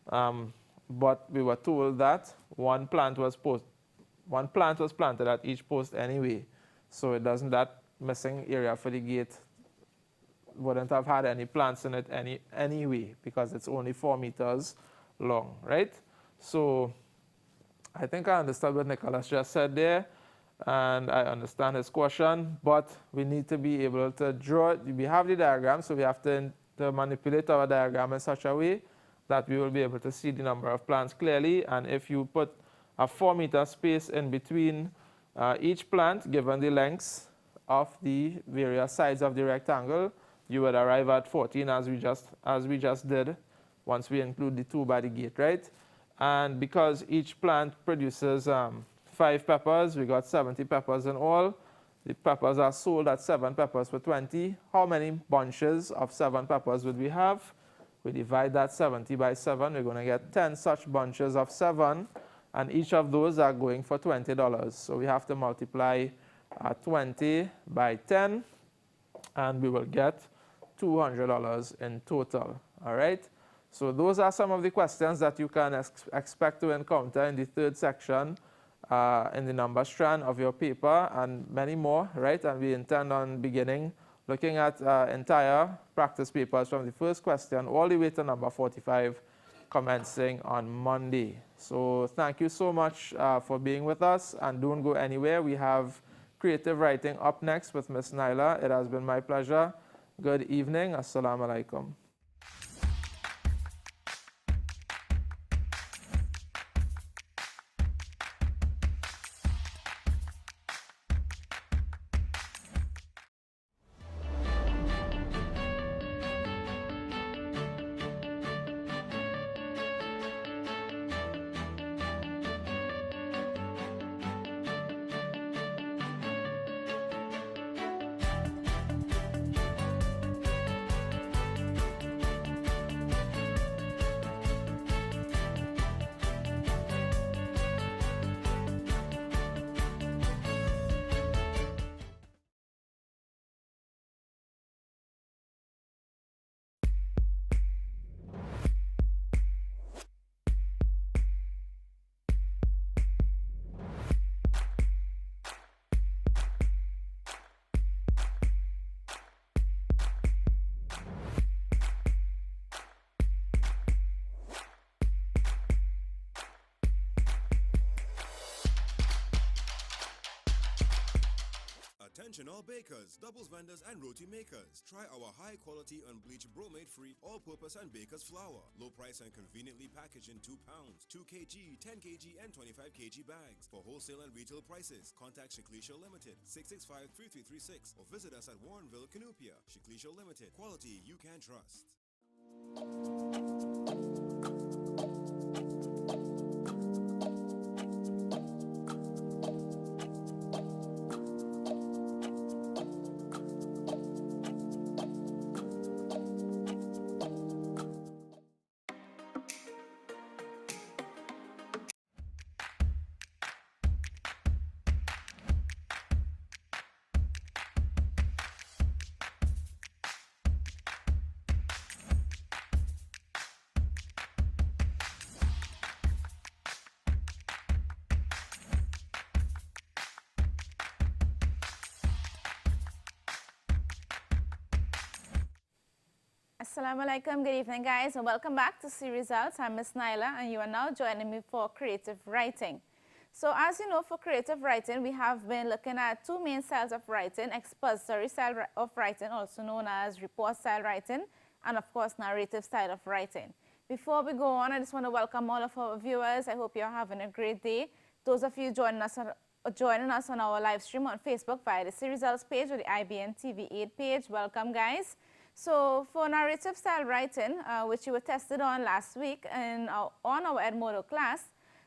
But we were told that one plant was planted at each post anyway. So that missing area for the gate wouldn't have had any plants in it anyway because it's only 4 meters long, right? So I think I understood what Nicholas just said there, and I understand his question, but we need to be able to draw. We have the diagram, so we have to manipulate our diagram in such a way that we will be able to see the number of plants clearly. And if you put a 4 meter space in between each plant, given the lengths of the various sides of the rectangle, you would arrive at 14 as we just did once we include the 2 by the gate, right? And because each plant produces 5 peppers, we got 70 peppers in all. The peppers are sold at 7 peppers for 20. How many bunches of 7 peppers would we have? We divide that 70 by 7. We're going to get 10 such bunches of 7, and each of those are going for $20. So we have to multiply 20 by 10, and we will get $200 in total. All right? So those are some of the questions that you can expect to encounter in the third section in the number strand of your paper, and many more, right? And we intend on beginning looking at entire practice papers from the first question all the way to number 45, commencing on Monday. So thank you so much for being with us, and don't go anywhere. We have creative writing up next with Miss Naila. It has been my pleasure. Good evening. Assalamu alaikum. Attention all bakers, doubles vendors, and roti makers. Try our high-quality unbleached bromate-free all-purpose and baker's flour. Low price and conveniently packaged in 2 pounds, 2 kg, 10 kg, and 25 kg bags. For wholesale and retail prices, contact Shiklisha Limited, 665-3336, or visit us at Warrenville, Canupia. Shiklisha Limited, quality you can trust. Assalamu alaikum, good evening guys, and welcome back to C Results. I'm Miss Naila and you are now joining me for creative writing. So as you know, for creative writing, we have been looking at two main styles of writing: expository style of writing, also known as report style writing, and of course narrative style of writing. Before we go on, I just want to welcome all of our viewers. I hope you're having a great day. Those of you joining us on our live stream on Facebook via the C Results page or the IBN TV 8 page, welcome guys. So for narrative style writing, which you were tested on last week on our Edmodo class,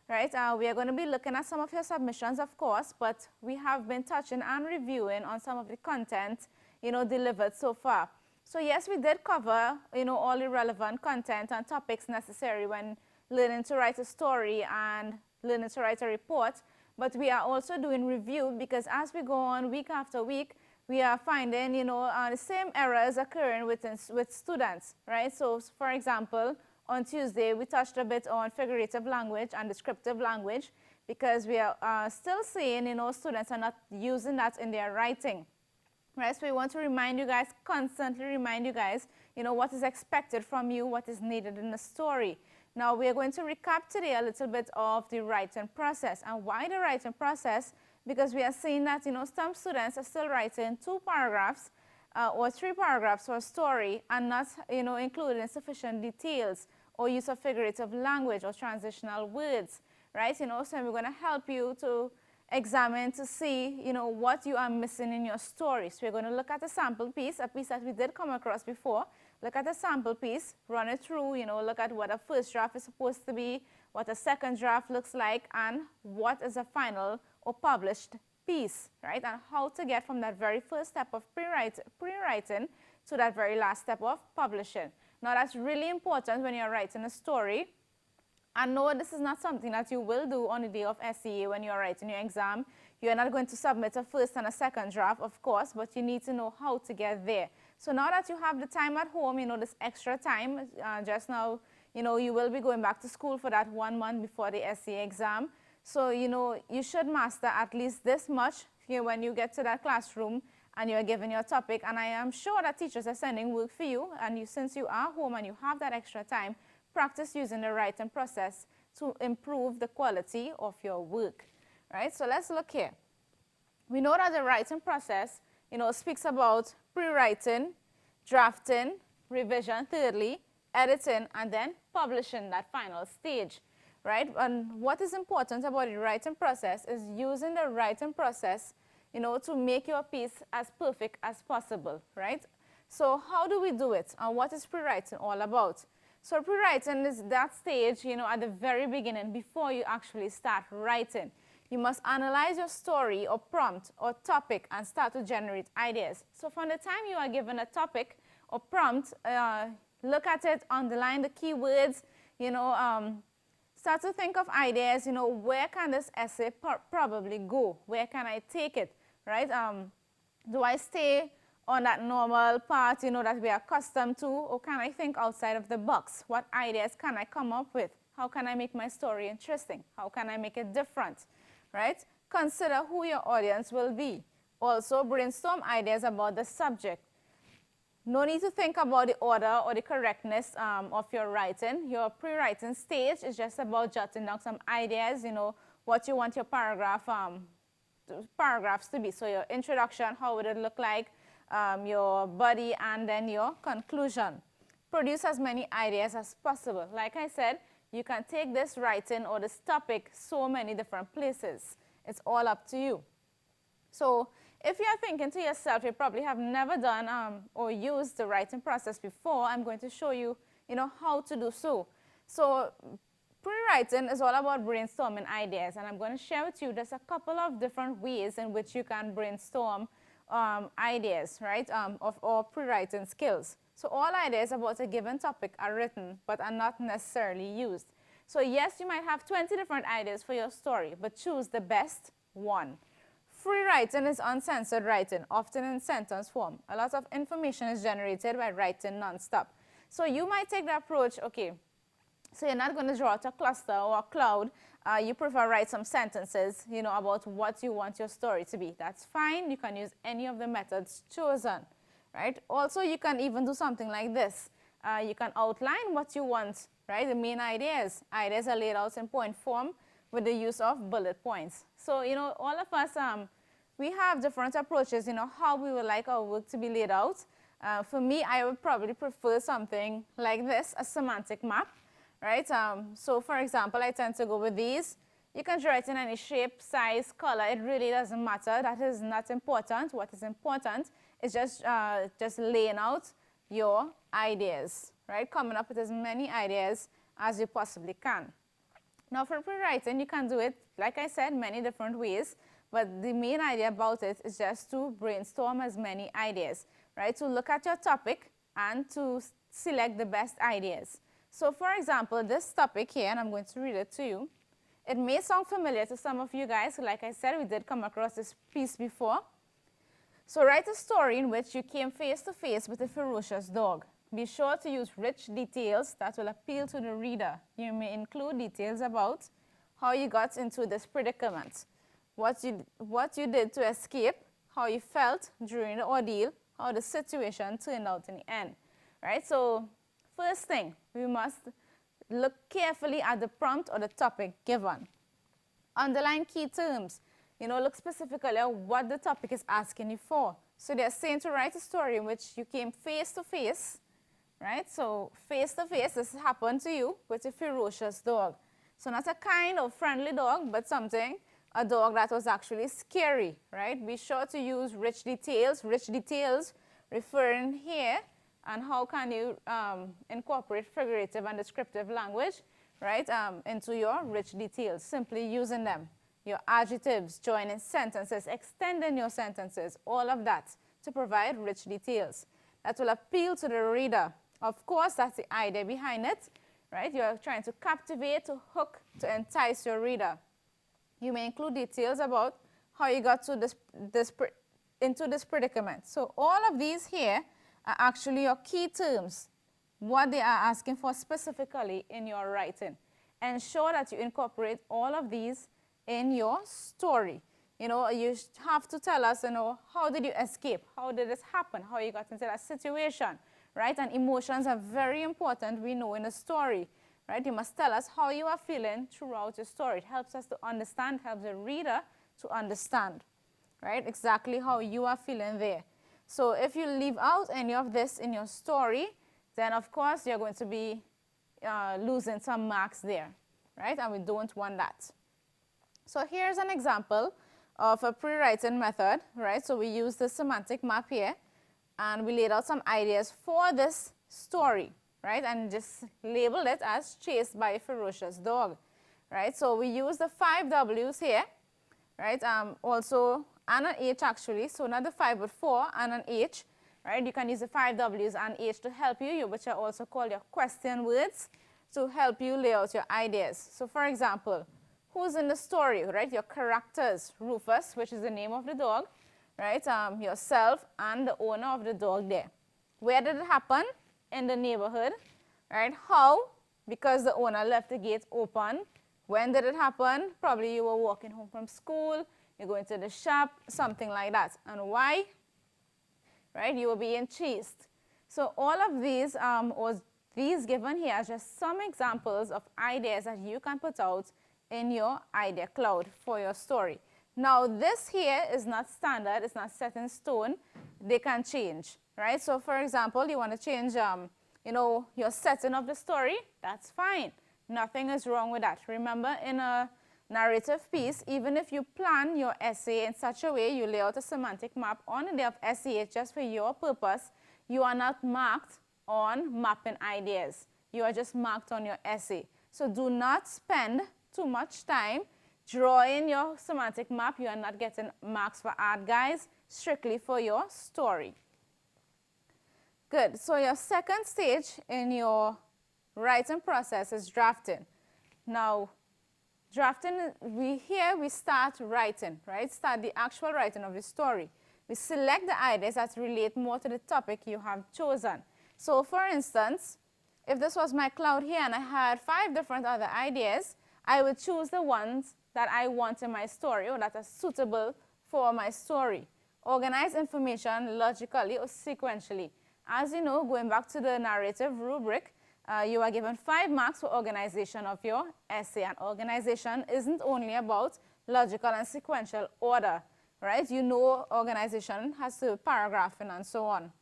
right, we are going to be looking at some of your submissions, of course, but we have been touching and reviewing on some of the content, delivered so far. So yes, we did cover, all the relevant content and topics necessary when learning to write a story and learning to write a report, but we are also doing review because as we go on week after week, we are finding, the same errors occurring with students, right? So, for example, on Tuesday, we touched a bit on figurative language and descriptive language because we are still seeing, students are not using that in their writing, right? So we want to remind you guys, constantly remind you guys, what is expected from you, what is needed in the story. Now, we are going to recap today a little bit of the writing process. And why the writing process? Because we are seeing that, some students are still writing 2 paragraphs or 3 paragraphs for a story and not, including sufficient details or use of figurative language or transitional words, right? So we're going to help you to examine to see, what you are missing in your story. So we're going to look at a sample piece, a piece that we did come across before. Look at a sample piece, run it through, look at what a first draft is supposed to be, what a second draft looks like, and what is a final or published piece, right? And how to get from that very first step of pre-writing to that very last step of publishing. Now that's really important when you're writing a story. And no, this is not something that you will do on the day of SEA when you're writing your exam. You're not going to submit a first and a second draft, of course, but you need to know how to get there. So now that you have the time at home, this extra time, just now, you will be going back to school for that 1 month before the SEA exam. So, you should master at least this much when you get to that classroom and you're given your topic. And I am sure that teachers are sending work for you. And since you are home and you have that extra time, practice using the writing process to improve the quality of your work, right? So let's look here. We know that the writing process, speaks about pre-writing, drafting, revision, thirdly, editing, and then publishing that final stage. Right? And what is important about the writing process is using the writing process, to make your piece as perfect as possible, right? So how do we do it? And what is pre-writing all about? So pre-writing is that stage, at the very beginning before you actually start writing. You must analyze your story or prompt or topic and start to generate ideas. So from the time you are given a topic or prompt, look at it, underline the keywords, start to think of ideas, where can this essay probably go? Where can I take it, right? Do I stay on that normal path, that we are accustomed to, or can I think outside of the box? What ideas can I come up with? How can I make my story interesting? How can I make it different, right? Consider who your audience will be. Also, brainstorm ideas about the subject. No need to think about the order or the correctness of your writing. Your pre-writing stage is just about jotting down some ideas, what you want your paragraphs to be. So your introduction, how would it look like, your body, and then your conclusion. Produce as many ideas as possible. Like I said, you can take this writing or this topic so many different places. It's all up to you. So if you're thinking to yourself, you probably have never done or used the writing process before, I'm going to show you, how to do so. So pre-writing is all about brainstorming ideas, and I'm going to share with you just a couple of different ways in which you can brainstorm ideas, right, or pre-writing skills. So all ideas about a given topic are written, but are not necessarily used. So yes, you might have 20 different ideas for your story, but choose the best one. Free writing is uncensored writing, often in sentence form. A lot of information is generated by writing non-stop. So you might take the approach, okay, so you're not going to draw out a cluster or a cloud. You prefer write some sentences, about what you want your story to be. That's fine. You can use any of the methods chosen, right? Also, you can even do something like this. You can outline what you want, right? The main ideas. Ideas are laid out in point form with the use of bullet points. So, all of us, we have different approaches, how we would like our work to be laid out. For me, I would probably prefer something like this, a semantic map. Right? So for example, I tend to go with these. You can draw it in any shape, size, color. It really doesn't matter. That is not important. What is important is just laying out your ideas, right? Coming up with as many ideas as you possibly can. Now for pre-writing, you can do it, like I said, many different ways. But the main idea about it is just to brainstorm as many ideas, right? To look at your topic and to select the best ideas. So for example, this topic here, and I'm going to read it to you. It may sound familiar to some of you guys. Like I said, we did come across this piece before. So write a story in which you came face to face with a ferocious dog. Be sure to use rich details that will appeal to the reader. You may include details about how you got into this predicament, what you did to escape, how you felt during the ordeal, how the situation turned out in the end, right? So first thing, we must look carefully at the prompt or the topic given. Underline key terms. Look specifically at what the topic is asking you for. So they're saying to write a story in which you came face to face, right? So face to face, this happened to you with a ferocious dog. So not a kind of friendly dog, but a dog that was actually scary, right? Be sure to use rich details referring here. And how can you incorporate figurative and descriptive language, right, into your rich details? Simply using them. Your adjectives, joining sentences, extending your sentences, all of that to provide rich details. That will appeal to the reader. Of course, that's the idea behind it, right? You're trying to captivate, to hook, to entice your reader. You may include details about how you got to into this predicament. So all of these here are actually your key terms, what they are asking for specifically in your writing. Ensure that you incorporate all of these in your story. You have to tell us, how did you escape? How did this happen? How you got into that situation, right? And emotions are very important, we know, in a story, right? You must tell us how you are feeling throughout your story. It helps us to understand, helps the reader to understand, right? Exactly how you are feeling there. So if you leave out any of this in your story, then of course you're going to be losing some marks there, right? And we don't want that. So here's an example of a pre-writing method, right? So we use the semantic map here, and we laid out some ideas for this story, right? And just labeled it as chased by a ferocious dog, right? So we use the 5 W's here, right? Also, and an H actually, so not the 5 but 4 and an H, right? You can use the 5 W's and H to help you, which are also called your question words, to help you lay out your ideas. So for example, who's in the story, right? Your characters, Rufus, which is the name of the dog, right? Yourself and the owner of the dog there. Where did it happen? In the neighborhood, right? How? Because the owner left the gate open. When did it happen? Probably you were walking home from school, you're going to the shop, something like that. And why? Right? You were being chased. So all of these, or these given here are just some examples of ideas that you can put out in your idea cloud for your story. Now this here is not standard, it's not set in stone. They can change, right? So for example, you want to change, your setting of the story, that's fine. Nothing is wrong with that. Remember, in a narrative piece, even if you plan your essay in such a way, you lay out a semantic map on the day of essay just for your purpose, you are not marked on mapping ideas. you are just marked on your essay. So do not spend too much time drawing your semantic map. You are not getting marks for art, guys, strictly for your story. Good. So your second stage in your writing process is drafting. Now, drafting, we start writing, right? Start the actual writing of the story. We select the ideas that relate more to the topic you have chosen. So for instance, if this was my cloud here and I had 5 different other ideas, I would choose the ones that I want in my story or that are suitable for my story. Organize information logically or sequentially. As you know, going back to the narrative rubric, you are given 5 marks for organization of your essay. And organization isn't only about logical and sequential order, right? You know organization has to paragraphing and so on.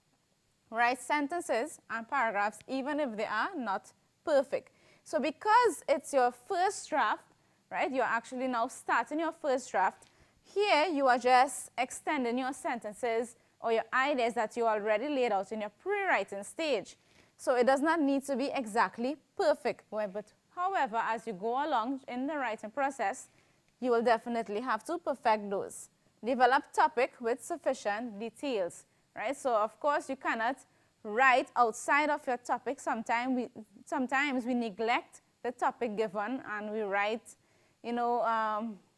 Write sentences and paragraphs even if they are not perfect. So because it's your first draft, right, you're actually now starting your first draft, here you are just extending your sentences or your ideas that you already laid out in your pre-writing stage. So it does not need to be exactly perfect. But however, as you go along in the writing process, you will definitely have to perfect those. Develop topic with sufficient details, right? So of course you cannot write outside of your topic. Sometimes we neglect the topic given and we write,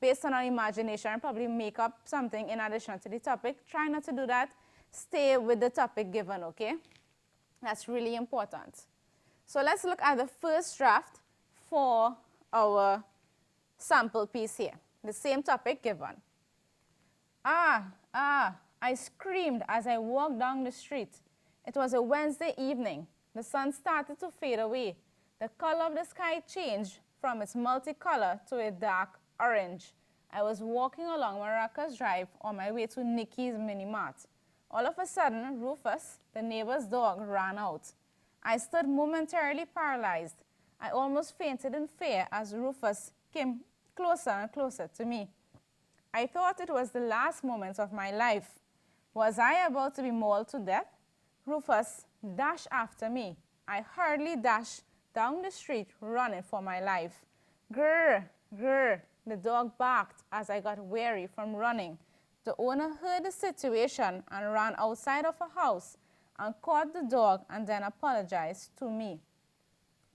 based on our imagination and probably make up something in addition to the topic. Try not to do that. Stay with the topic given, okay? That's really important. So let's look at the first draft for our sample piece here. The same topic given. I screamed as I walked down the street. It was a Wednesday evening. The sun started to fade away. The color of the sky changed from its multicolor to a dark orange. I was walking along Maracas Drive on my way to Nikki's Mini Mart. All of a sudden, Rufus, the neighbor's dog, ran out. I stood momentarily paralyzed. I almost fainted in fear as Rufus came closer and closer to me. I thought it was the last moments of my life. Was I about to be mauled to death? Rufus dashed after me. I hurriedly dashed down the street, running for my life. Grrr, grrr, the dog barked as I got weary from running. The owner heard the situation and ran outside of a house and caught the dog and then apologized to me.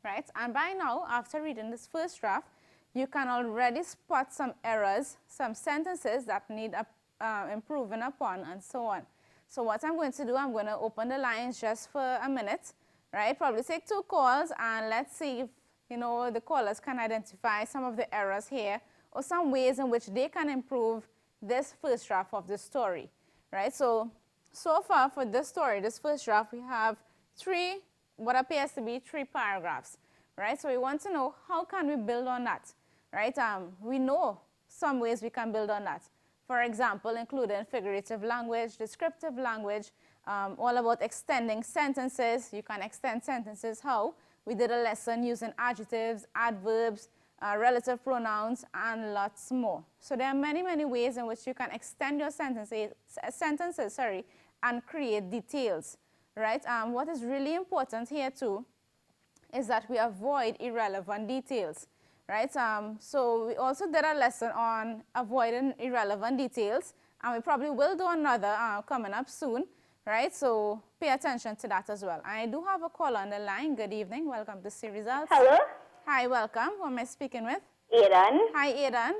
Right? And by now, after reading this first draft, you can already spot some errors, some sentences that need improving upon, and so on. So what I'm going to do, I'm going to open the lines just for a minute, right? Probably take 2 calls, and let's see if, the callers can identify some of the errors here or some ways in which they can improve this first draft of the story, right? So far for this story, this first draft, we have what appears to be 3 paragraphs, right? So we want to know how can we build on that, right? We know some ways we can build on that. For example, including figurative language, descriptive language, all about extending sentences. You can extend sentences. How? We did a lesson using adjectives, adverbs, relative pronouns, and lots more. So there are many, many ways in which you can extend your sentences, and create details, right? What is really important here too is that we avoid irrelevant details, right? So we also did a lesson on avoiding irrelevant details, and we probably will do another coming up soon, right? So pay attention to that as well. I do have a call on the line. Good evening. Welcome to See Results. Hello? Hi, welcome. Who am I speaking with? Aidan. Hi, Aidan.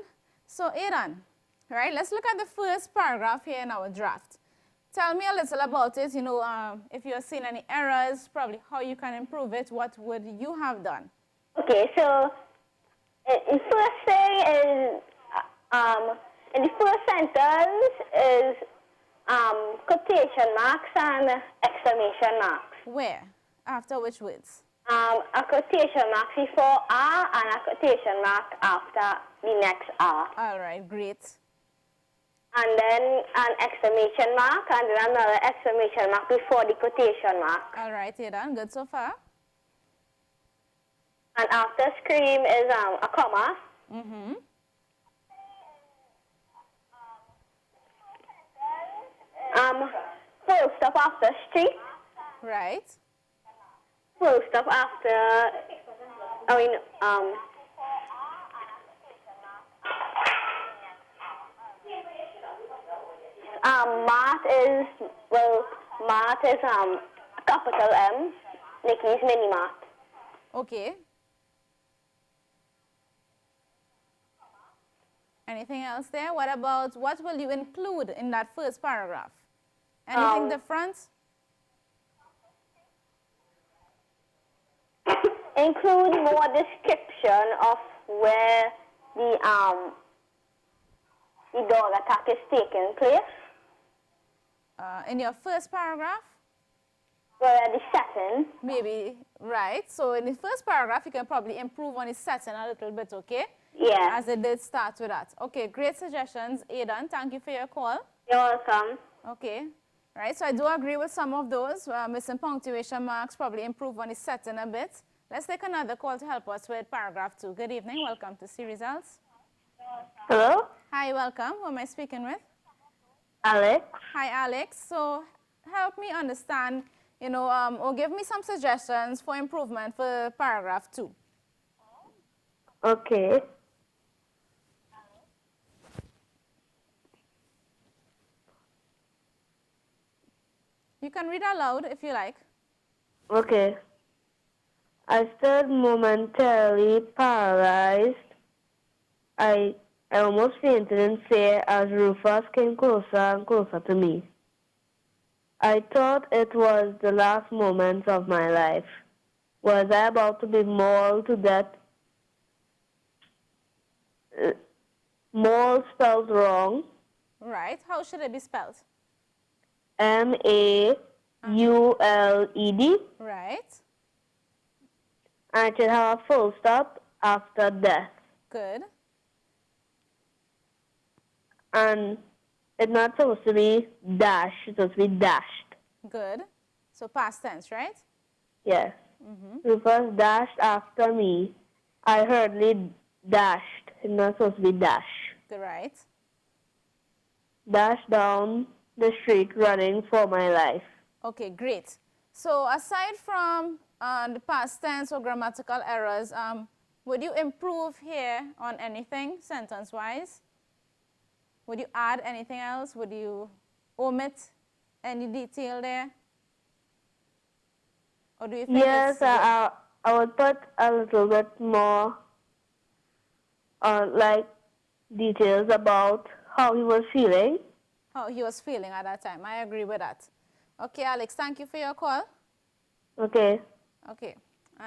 So, Aidan, right, let's look at the first paragraph here in our draft. Tell me a little about it, if you're seeing any errors, probably how you can improve it, what would you have done? Okay, so the first thing is, in the first sentence is quotation marks and exclamation marks. Where? After which words? A quotation mark before R and a quotation mark after the next R. All right, great. And then an exclamation mark and then another exclamation mark before the quotation mark. All right, Aidan, good so far. And after scream is a comma. Mm-hmm. Full stop after street. Right. full stop after, I mean, math is, well, math is capital M, Nikki's mini math. Okay. Anything else there? What about, what will you include in that first paragraph? Anything different? Include more description of where the dog attack is taking place. In your first paragraph? Where the setting. Maybe, right. So in the first paragraph, you can probably improve on the setting a little bit, okay? Yeah. As it did start with that. Okay, great suggestions, Aidan. Thank you for your call. You're welcome. Okay. Right, so I do agree with some of those. Missing punctuation marks, probably improve on the setting a bit. Let's take another call to help us with paragraph 2. Good evening. Welcome to See Results. Hello? Hi, welcome. Who am I speaking with? Alex? Hi, Alex. So help me understand, or give me some suggestions for improvement for paragraph 2. Okay. You can read aloud if you like. Okay. I stood momentarily paralyzed. I almost fainted in fear as Rufus came closer and closer to me. I thought it was the last moments of my life. Was I about to be mauled to death? Mauled spelled wrong. Right. How should it be spelled? Mauled. Right. And I should have a full stop after death. Good. And it's not supposed to be dash, it's supposed to be dashed. Good. So past tense, right? Yes. Rufus dashed after me. I hurriedly dashed. It's not supposed to be dash. Good, right. Dashed down the street running for my life. Okay, great. So aside from the past tense or grammatical errors, would you improve here on anything sentence-wise? Would you add anything else? Would you omit any detail there? Or do you think Yes, it's I would put a little bit more like details about how he was feeling. how he was feeling at that time? I agree with that. Okay, Alex, thank you for your call. Okay. Okay,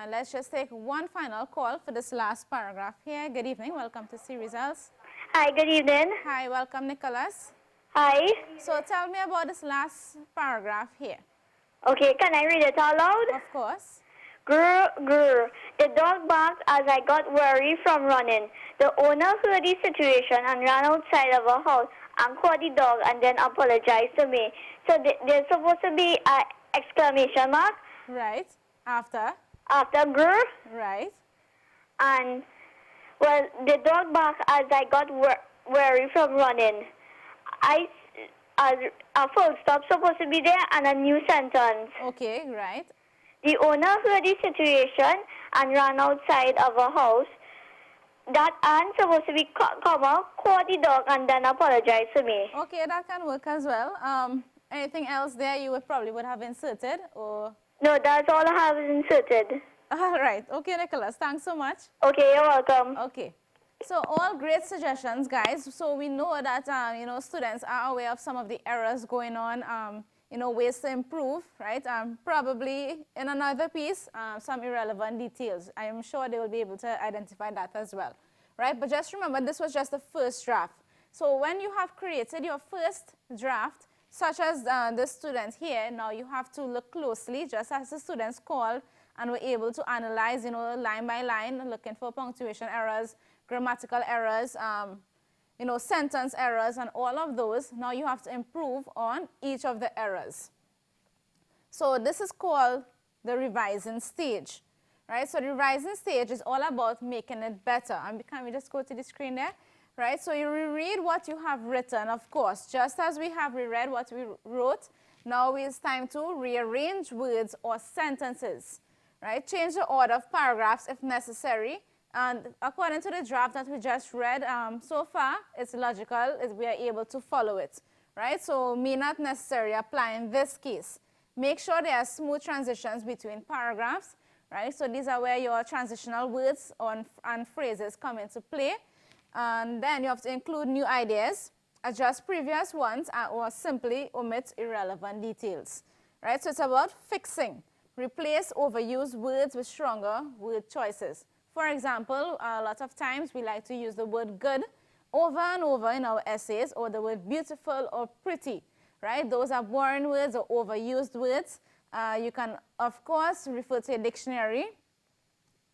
let's just take one final call for this last paragraph here. Good evening. Welcome to See Results. Hi, good evening. Hi, welcome, Nicholas. Hi. So tell me about this last paragraph here. Okay, can I read it out loud? Of course. Grr, grr. The dog barked as I got weary from running. The owner heard the situation and ran outside of our house and caught the dog and then apologized to me. So there's supposed to be an exclamation mark. Right. After. After grr. Right. And, well, the dog barked as I got weary from running. A full stop supposed to be there and a new sentence. Okay, right. The owner heard the situation and ran outside of a house. That aunt supposed to be comma, caught the dog and then apologized to me. Okay, that can work as well. Anything else there you would have inserted or? No, that's all I have inserted. All right. Okay, Nicholas. Thanks so much. Okay, you're welcome. Okay. So all great suggestions, guys. So we know that, students are aware of some of the errors going on, ways to improve, right? Probably in another piece, some irrelevant details. I am sure they will be able to identify that as well, right? But just remember, this was just the first draft. So when you have created your first draft, such as the student here, now you have to look closely, just as the students called and were able to analyze, line by line, looking for punctuation errors, grammatical errors, sentence errors, and all of those. Now you have to improve on each of the errors. So this is called the revising stage, right? So the revising stage is all about making it better. And can we just go to the screen there? Right, so you reread what you have written, of course, just as we have reread what we wrote. Now it's time to rearrange words or sentences, right? Change the order of paragraphs if necessary. And according to the draft that we just read, so far, it's logical, we are able to follow it, right? So may not necessarily apply in this case. Make sure there are smooth transitions between paragraphs, right? So these are where your transitional words and phrases come into play. And then you have to include new ideas, adjust previous ones, or simply omit irrelevant details, right? So it's about fixing. Replace overused words with stronger word choices. For example, a lot of times we like to use the word good over and over in our essays, or the word beautiful or pretty, right? Those are boring words or overused words. You can, of course, refer to a dictionary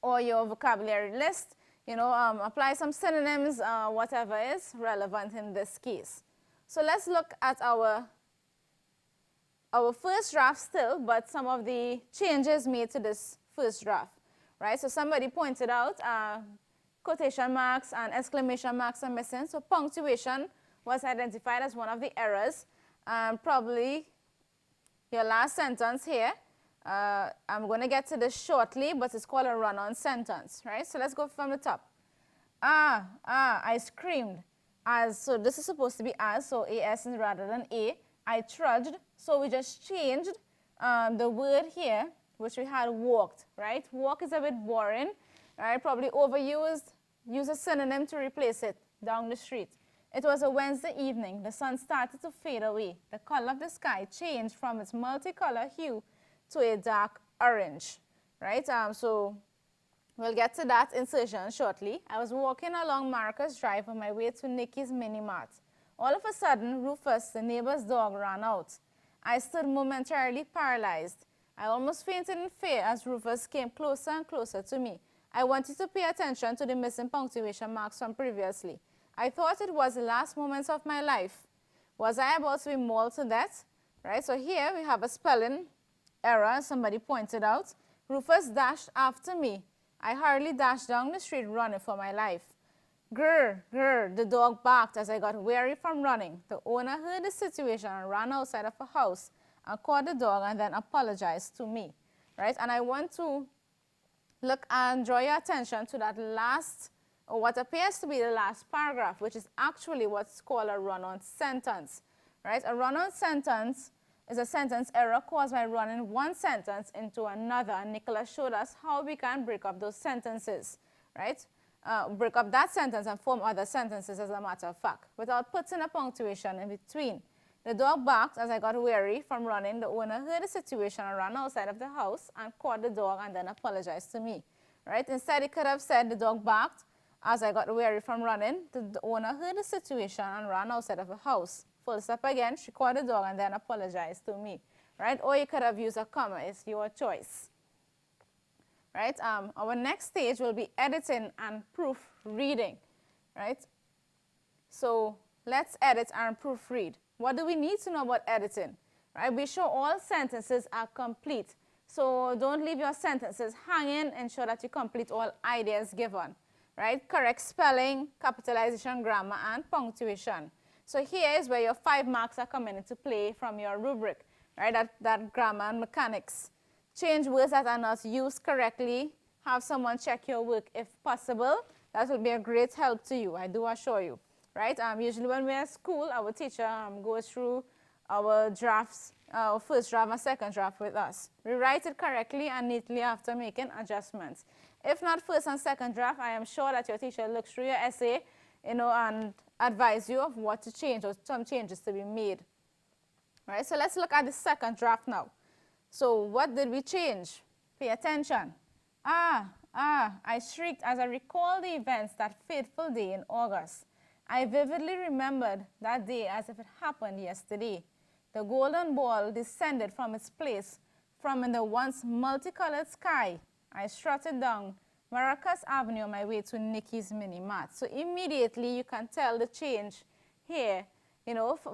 or your vocabulary list, apply some synonyms, whatever is relevant in this case. So let's look at our first draft still, but some of the changes made to this first draft, right? So somebody pointed out quotation marks and exclamation marks are missing, so punctuation was identified as one of the errors. Probably your last sentence here, I'm going to get to this shortly, but it's called a run-on sentence, right? So let's go from the top. I screamed. So this is supposed to be as, so as rather than a. I trudged, so we just changed the word here, which we had walked, right? Walk is a bit boring, right? Probably overused. Use a synonym to replace it. Down the street. It was a Wednesday evening. The sun started to fade away. The color of the sky changed from its multicolor hue to a dark orange, right? So we'll get to that insertion shortly. I was walking along Marcus Drive on my way to Nikki's Mini Mart. All of a sudden, Rufus, the neighbor's dog, ran out. I stood momentarily paralyzed. I almost fainted in fear as Rufus came closer and closer to me. I wanted to pay attention to the missing punctuation marks from previously. I thought it was the last moments of my life. Was I about to be mauled to death? Right, so here we have a spelling error somebody pointed out. Rufus dashed after me. I hurriedly dashed down the street running for my life. Grr, grr, the dog barked as I got weary from running. The owner heard the situation and ran outside of a house and caught the dog and then apologized to me. Right, and I want to look and draw your attention to that last, or what appears to be the last paragraph, which is actually what's called a run-on sentence, right? A run-on sentence is a sentence error caused by running one sentence into another. And Nicholas showed us how we can break up those sentences, right? Break up that sentence and form other sentences, as a matter of fact, without putting a punctuation in between. The dog barked as I got weary from running. The owner heard the situation and ran outside of the house and caught the dog and then apologized to me, right? Instead, he could have said the dog barked as I got weary from running. The owner heard the situation and ran outside of the house. Full stop again, she caught the dog and then apologized to me, right? Or you could have used a comma. It's your choice, right? Our next stage will be editing and proofreading, right? So let's edit and proofread. What do we need to know about editing, right? Be sure all sentences are complete. So don't leave your sentences hanging. Ensure that you complete all ideas given, right? Correct spelling, capitalization, grammar, and punctuation. So here is where your 5 marks are coming into play from your rubric, right? That grammar and mechanics. Change words that are not used correctly. Have someone check your work if possible. That will be a great help to you, I do assure you, right? Usually when we're at school, our teacher goes through our drafts, our first draft and second draft with us. Rewrite it correctly and neatly after making adjustments. If not first and second draft, I am sure that your teacher looks through your essay, and advise you of what to change or some changes to be made. All right, so let's look at the second draft now. So what did we change? Pay attention. I shrieked as I recalled the events that fateful day in August. I vividly remembered that day as if it happened yesterday. The golden ball descended from its place from in the once multicolored sky. I strutted down Maracas Avenue on my way to Nikki's Mini Mart. So immediately you can tell the change here,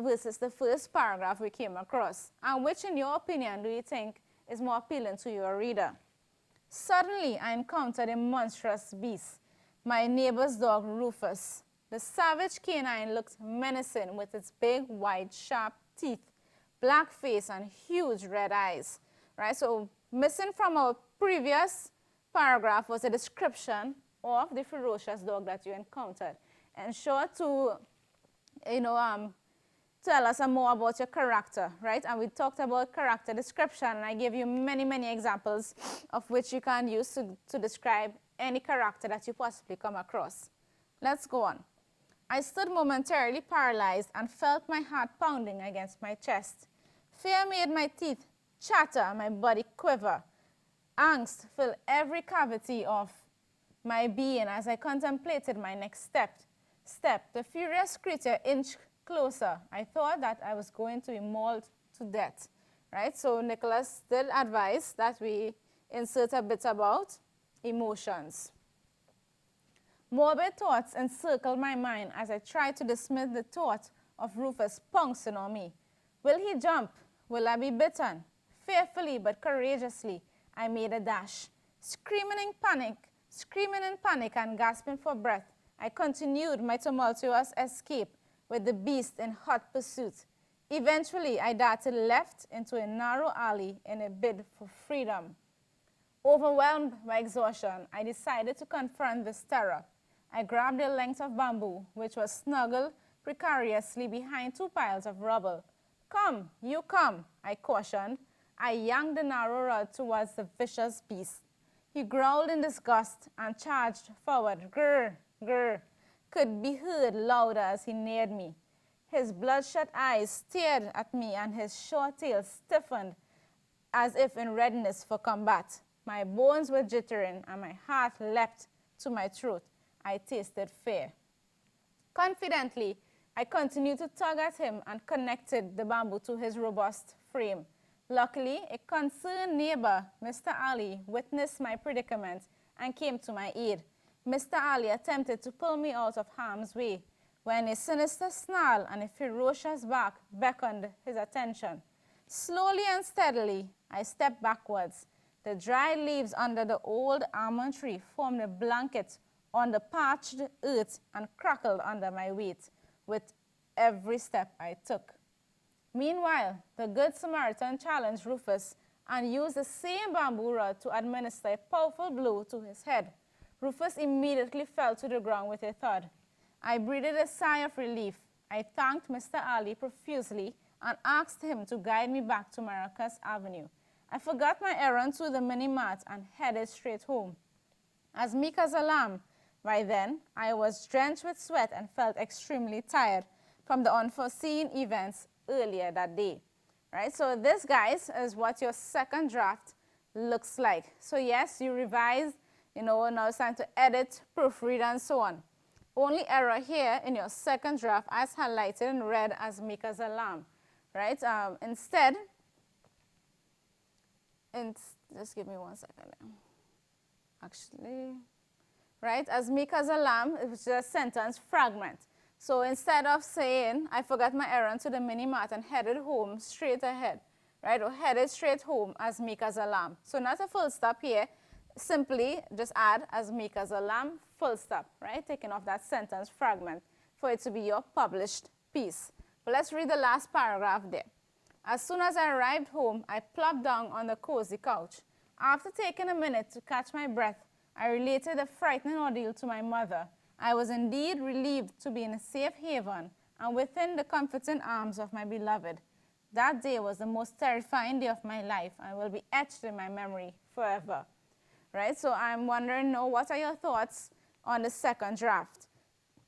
versus the first paragraph we came across. And which, in your opinion, do you think is more appealing to your reader? Suddenly, I encountered a monstrous beast, my neighbor's dog, Rufus. The savage canine looked menacing with its big, wide, sharp teeth, black face, and huge red eyes. Right? So missing from our previous paragraph was a description of the ferocious dog that you encountered. Ensure to, tell us more about your character, right? And we talked about character description, and I gave you many, many examples of which you can use to describe any character that you possibly come across. Let's go on. I stood momentarily paralyzed and felt my heart pounding against my chest. Fear made my teeth chatter, my body quiver. Angst filled every cavity of my being as I contemplated my next step. The furious creature inched closer. I thought that I was going to be mauled to death, right? So Nicholas did advise that we insert a bit about emotions. Morbid thoughts encircled my mind as I tried to dismiss the thought of Rufus pouncing on me. Will he jump? Will I be bitten? Fearfully but courageously, I made a dash. Screaming in panic and gasping for breath, I continued my tumultuous escape with the beast in hot pursuit. Eventually, I darted left into a narrow alley in a bid for freedom. Overwhelmed by exhaustion, I decided to confront this terror. I grabbed a length of bamboo, which was snuggled precariously behind two piles of rubble. Come, you come, I cautioned. I yanked the narrow rod towards the vicious beast. He growled in disgust and charged forward. Grr, grr, could be heard louder as he neared me. His bloodshot eyes stared at me and his short tail stiffened as if in readiness for combat. My bones were jittering and my heart leapt to my throat. I tasted fear. Confidently, I continued to tug at him and connected the bamboo to his robust frame. Luckily, a concerned neighbor, Mr. Ali, witnessed my predicament and came to my aid. Mr. Ali attempted to pull me out of harm's way when a sinister snarl and a ferocious bark beckoned his attention. Slowly and steadily, I stepped backwards. The dried leaves under the old almond tree formed a blanket on the parched earth and crackled under my weight with every step I took. Meanwhile, the Good Samaritan challenged Rufus and used the same bamboo rod to administer a powerful blow to his head. Rufus immediately fell to the ground with a thud. I breathed a sigh of relief. I thanked Mr. Ali profusely and asked him to guide me back to Maracas Avenue. I forgot my errand to the mini-mart and headed straight home. As meek as a lamb, by then, I was drenched with sweat and felt extremely tired from the unforeseen events earlier that day. Right? So this, guys, is what your second draft looks like. So yes, you revised, now it's time to edit, proofread, and so on. Only error here in your second draft as highlighted in red as meek as a lamb. Right? Instead, just give me 1 second. Actually, right, as meek as a lamb, it was just a sentence fragment. So instead of saying, I forgot my errand to the mini-mart and headed home straight ahead, right, or headed straight home as meek as a lamb. So not a full stop here, simply just add as meek as a lamb, full stop, right, taking off that sentence fragment for it to be your published piece. But let's read the last paragraph there. As soon as I arrived home, I plopped down on the cozy couch. After taking a minute to catch my breath, I related the frightening ordeal to my mother. I was indeed relieved to be in a safe haven and within the comforting arms of my beloved. That day was the most terrifying day of my life and will be etched in my memory forever. Right? So I'm wondering now, what are your thoughts on the second draft?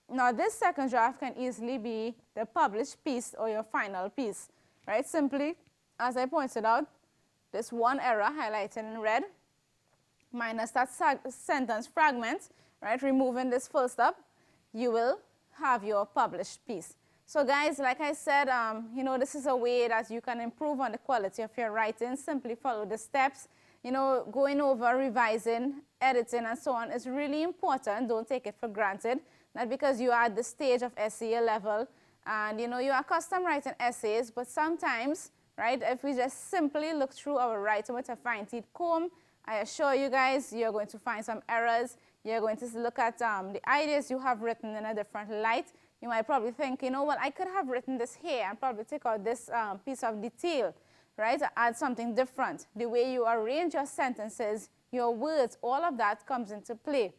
Now, this second draft can easily be the published piece or your final piece. Right? Simply, as I pointed out, this one error highlighted in red, minus that sentence fragment, right, removing this full stop, you will have your published piece. So guys, like I said, this is a way that you can improve on the quality of your writing. Simply follow the steps. Going over, revising, editing, and so on is really important. Don't take it for granted. Not because you are at the stage of essay level and, you are accustomed writing essays, but sometimes, right, if we just simply look through our writing with a fine-teeth comb, I assure you guys, you're going to find some errors. You're going to look at the ideas you have written in a different light. You might probably think, I could have written this here and probably take out this piece of detail, right? Add something different. The way you arrange your sentences, your words, all of that comes into play.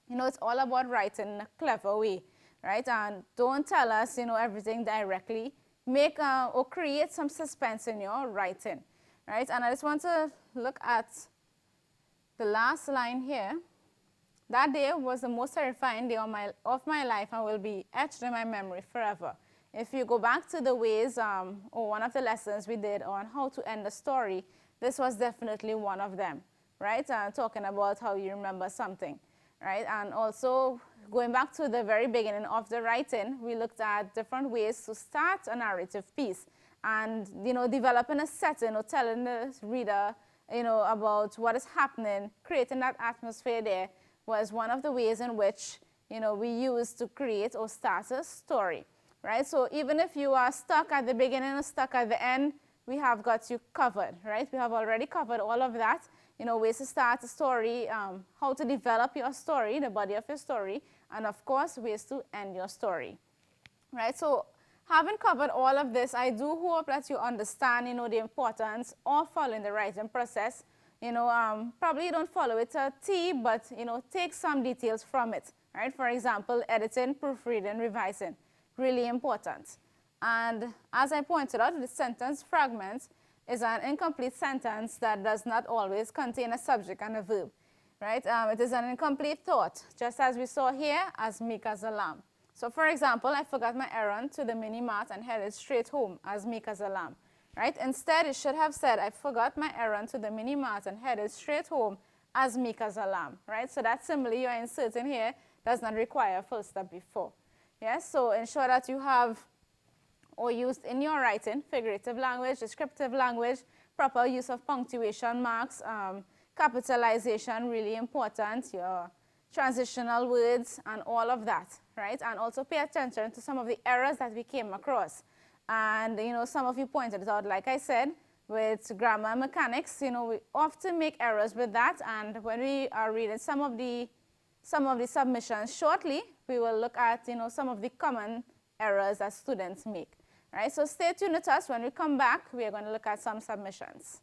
You know, it's all about writing in a clever way, right? And don't tell us, you know, everything directly. Make or create some suspense in your writing, right? And I just want to look at the last line here. That day was the most terrifying day of my life and will be etched in my memory forever. If you go back to the ways, or one of the lessons we did on how to end a story, this was definitely one of them, right? Talking about how you remember something, right? And also, going back to the very beginning of the writing, we looked at different ways to start a narrative piece and, you know, developing a setting or telling the reader, you know, about what is happening, creating that atmosphere there was one of the ways in which, you know, we use to create or start a story, right? So even if you are stuck at the beginning or stuck at the end, we have got you covered, right? We have already covered all of that, you know, ways to start a story, how to develop your story, the body of your story, and of course, ways to end your story, right? So having covered all of this, I do hope that you understand, you know, the importance of following the writing process. You know, probably you don't follow it to a T, but, you know, take some details from it, right? For example, editing, proofreading, revising, really important. And as I pointed out, the sentence fragment is an incomplete sentence that does not always contain a subject and a verb, right? It is an incomplete thought, just as we saw here, as meek as a lamb. So for example, I forgot my errand to the mini mart and headed straight home, as meek as a lamb, right? Instead, it should have said, I forgot my errand to the mini mart and headed straight home, as meek as a lamb, right? So that simile you're inserting here does not require a full stop before. Yes, so ensure that you have or used in your writing figurative language, descriptive language, proper use of punctuation marks, capitalization, really important, your transitional words, and all of that, right? And also pay attention to some of the errors that we came across. And, you know, some of you pointed it out, like I said, with grammar mechanics, you know, we often make errors with that. And when we are reading some of the submissions shortly, we will look at, you know, some of the common errors that students make, right? So stay tuned with us. When we come back, we are going to look at some submissions.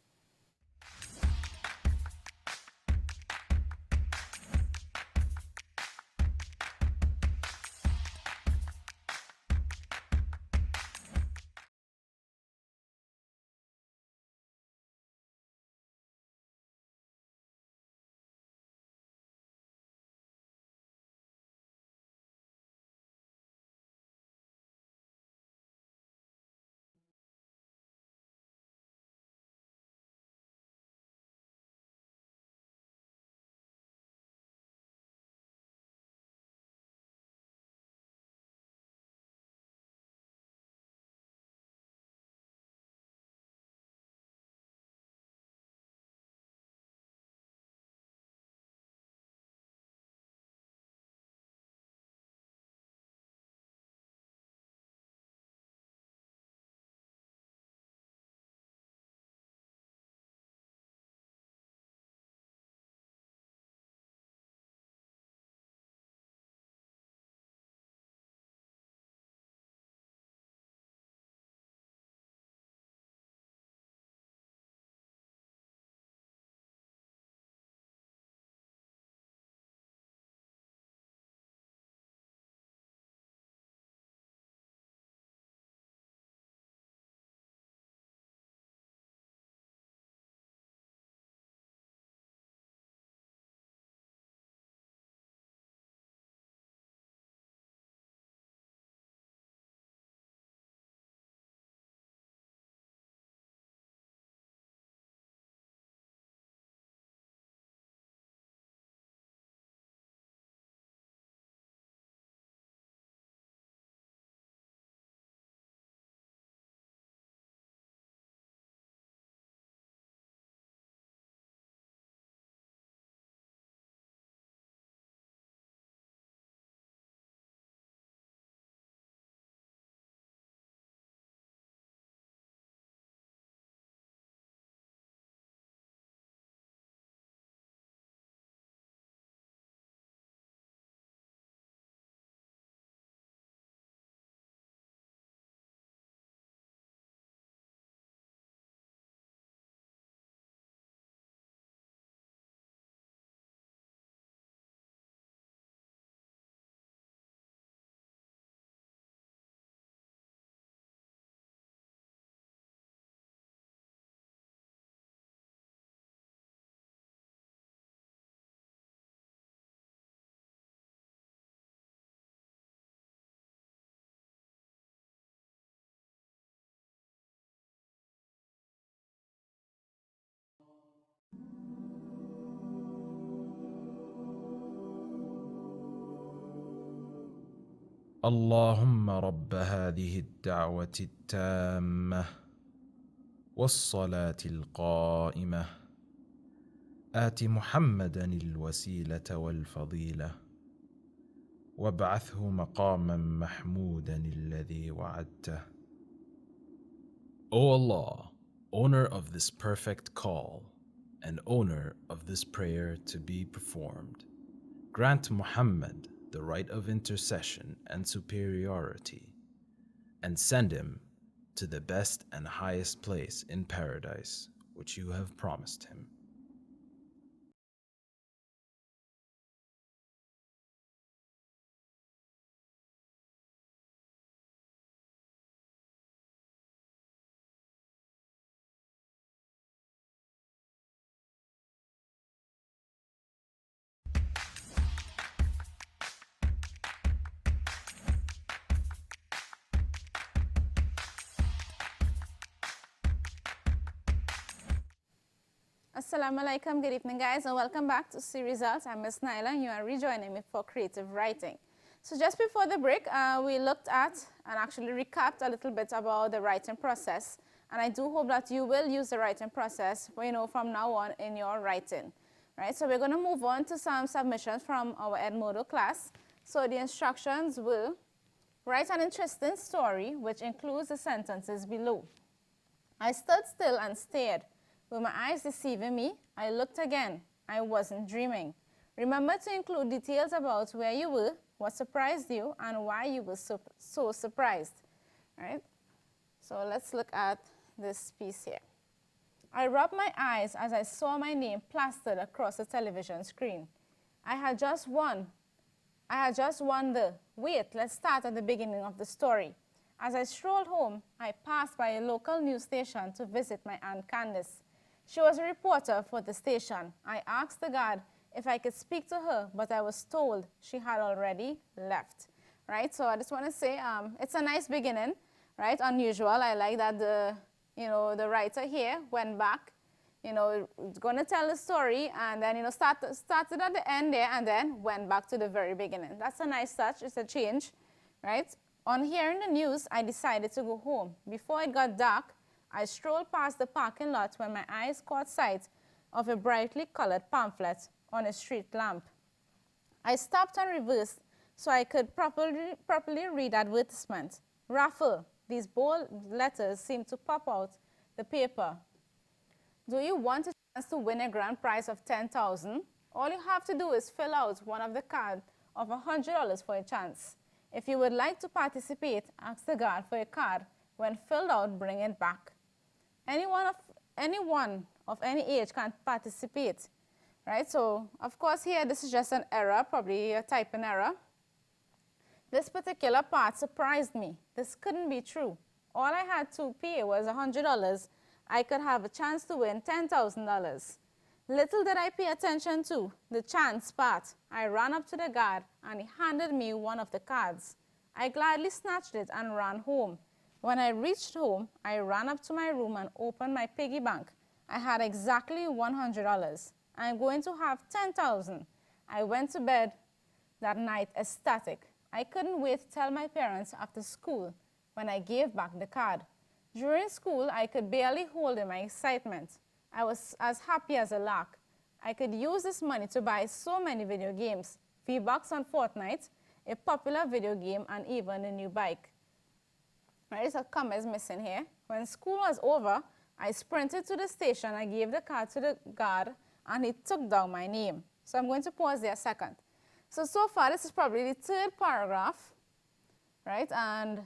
اللهم رب هذه الدعوة التامة والصلاة القائمة آت محمدا الوسيلة والفضيلة وابعثه مقاما محمودا الذي وعدته. O Allah, owner of this perfect call and owner of this prayer to be performed, grant Muhammad the right of intercession and superiority, and send him to the best and highest place in paradise which you have promised him. Assalamu alaikum, good evening guys, and welcome back to C Results. I'm Miss Naila and you are rejoining me for creative writing. So just before the break, we looked at and actually recapped a little bit about the writing process, and I do hope that you will use the writing process from now on in your writing. Right, so we're going to move on to some submissions from our Edmodo class. So the instructions will write an interesting story which includes the sentences below. I stood still and stared. With my eyes deceiving me, I looked again. I wasn't dreaming. Remember to include details about where you were, what surprised you, and why you were so surprised. Right? So let's look at this piece here. I rubbed my eyes as I saw my name plastered across the television screen. I had just won the, wait, let's start at the beginning of the story. As I strolled home, I passed by a local news station to visit my Aunt Candace. She was a reporter for the station. I asked the guard if I could speak to her, but I was told she had already left. Right, so I just want to say it's a nice beginning, right? Unusual. I like that the writer here went back, going to tell the story and then, started at the end there and then went back to the very beginning. That's a nice touch. It's a change, right? On hearing the news, I decided to go home. Before it got dark, I strolled past the parking lot when my eyes caught sight of a brightly colored pamphlet on a street lamp. I stopped and reversed so I could properly read advertisement. Raffle. These bold letters seemed to pop out the paper. Do you want a chance to win a grand prize of $10,000? All you have to do is fill out one of the cards of $100 for a chance. If you would like to participate, ask the guard for a card. When filled out, bring it back. Anyone of any age can participate, right? So, of course, here, this is just an error, probably a typing error. This particular part surprised me. This couldn't be true. All I had to pay was $100. I could have a chance to win $10,000. Little did I pay attention to the chance part. I ran up to the guard, and he handed me one of the cards. I gladly snatched it and ran home. When I reached home, I ran up to my room and opened my piggy bank. I had exactly $100. I'm going to have $10,000. I went to bed that night ecstatic. I couldn't wait to tell my parents after school when I gave back the card. During school, I could barely hold in my excitement. I was as happy as a lark. I could use this money to buy so many video games, V-Bucks on Fortnite, a popular video game, and even a new bike. Right, so a comma is missing here. When school was over, I sprinted to the station. I gave the card to the guard, and he took down my name. So I'm going to pause there a second. So far, this is probably the third paragraph, right? And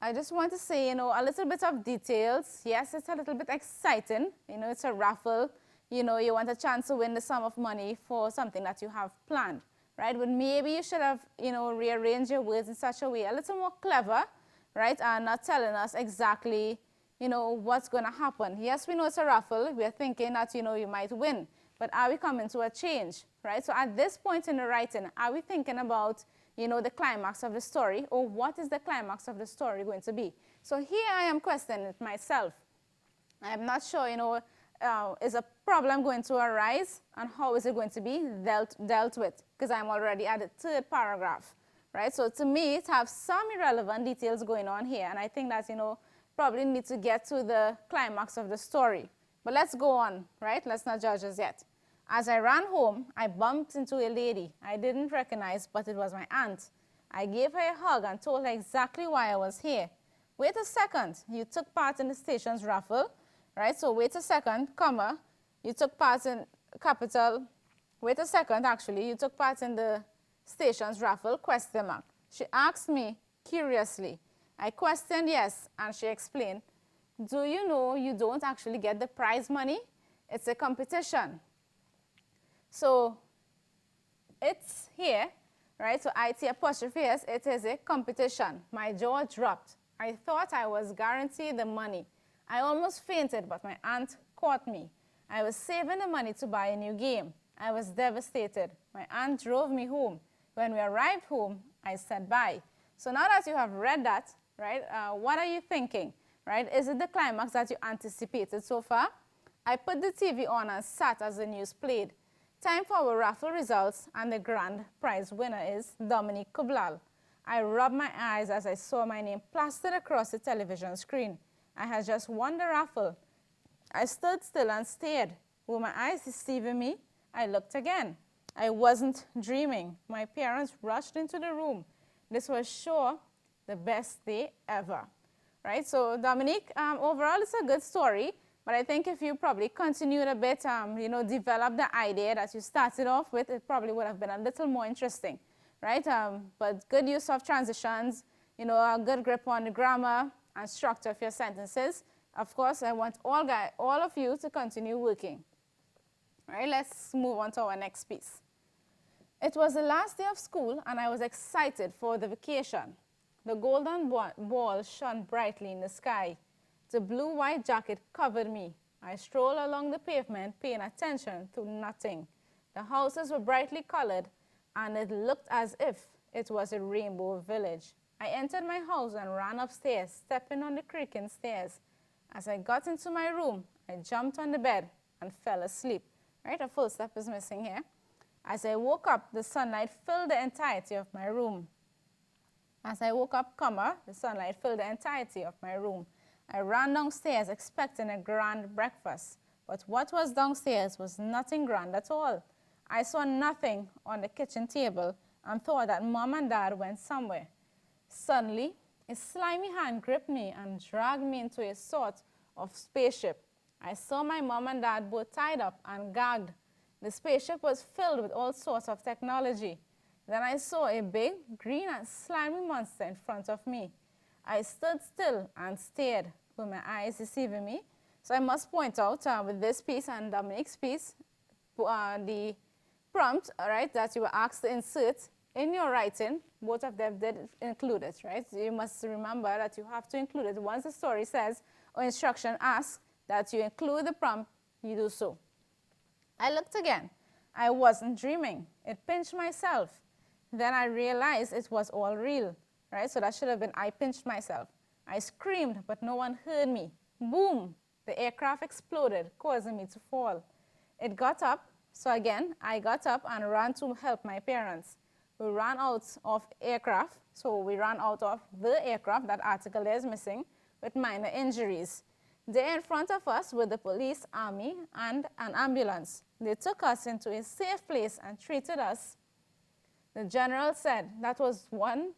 I just want to say, a little bit of details. Yes, it's a little bit exciting. It's a raffle. You want a chance to win the sum of money for something that you have planned, right? But maybe you should have, rearranged your words in such a way, a little more clever, right, and not telling us exactly, what's going to happen. Yes, we know it's a raffle. We're thinking that, you might win. But are we coming to a change, right? So at this point in the writing, are we thinking about, the climax of the story, or what is the climax of the story going to be? So here I am questioning it myself. I'm not sure, is a problem going to arise, and how is it going to be dealt with? Because I'm already at the third paragraph. right? So to me, it has some irrelevant details going on here, and I think that, probably need to get to the climax of the story. But let's go on, right? Let's not judge us yet. As I ran home, I bumped into a lady I didn't recognize, but it was my aunt. I gave her a hug and told her exactly why I was here. Wait a second, you took part in the station's raffle, right? So wait a second, comma, you took part in capital, wait a second, actually, you took part in the station's raffle, question mark. She asked me curiously. I questioned yes, and she explained, do you know you don't actually get the prize money? It's a competition. So it's here, right? So IT apostrophe S, it is a competition. My jaw dropped. I thought I was guaranteed the money. I almost fainted, but my aunt caught me. I was saving the money to buy a new game. I was devastated. My aunt drove me home. When we arrived home, I said bye. So now that you have read that, right, what are you thinking, right? Is it the climax that you anticipated so far? I put the TV on and sat as the news played. Time for our raffle results, and the grand prize winner is Dominique Kublal. I rubbed my eyes as I saw my name plastered across the television screen. I had just won the raffle. I stood still and stared. Were my eyes deceiving me? I looked again. I wasn't dreaming. My parents rushed into the room. This was sure the best day ever, right? So Dominique, overall it's a good story, but I think if you probably continued a bit, develop the idea that you started off with, it probably would have been a little more interesting, right? But good use of transitions, a good grip on the grammar and structure of your sentences. Of course, I want all of you to continue working. All right, let's move on to our next piece. It was the last day of school, and I was excited for the vacation. The golden ball shone brightly in the sky. The blue-white jacket covered me. I strolled along the pavement, paying attention to nothing. The houses were brightly colored, and it looked as if it was a rainbow village. I entered my house and ran upstairs, stepping on the creaking stairs. As I got into my room, I jumped on the bed and fell asleep. Right, a full step is missing here. As I woke up, the sunlight filled the entirety of my room. As I woke up, the sunlight filled the entirety of my room. I ran downstairs expecting a grand breakfast, but what was downstairs was nothing grand at all. I saw nothing on the kitchen table and thought that Mom and Dad went somewhere. Suddenly, a slimy hand gripped me and dragged me into a sort of spaceship. I saw my Mom and Dad both tied up and gagged. The spaceship was filled with all sorts of technology. Then I saw a big, green and slimy monster in front of me. I stood still and stared, with my eyes deceiving me. So I must point out with this piece and Dominique's piece, the prompt, right, that you were asked to insert in your writing, both of them did include it, right? So you must remember that you have to include it. Once the story says or instruction asks that you include the prompt, you do so. I looked again. I wasn't dreaming. It pinched myself. Then I realized it was all real, right? So that should have been I pinched myself. I screamed, but no one heard me. Boom! The aircraft exploded, causing me to fall. It got up, so again, I got up and ran to help my parents. We ran out of aircraft, so we ran out of the aircraft, that article there is missing, with minor injuries. There in front of us were the police, army, and an ambulance. They took us into a safe place and treated us. The general said that was one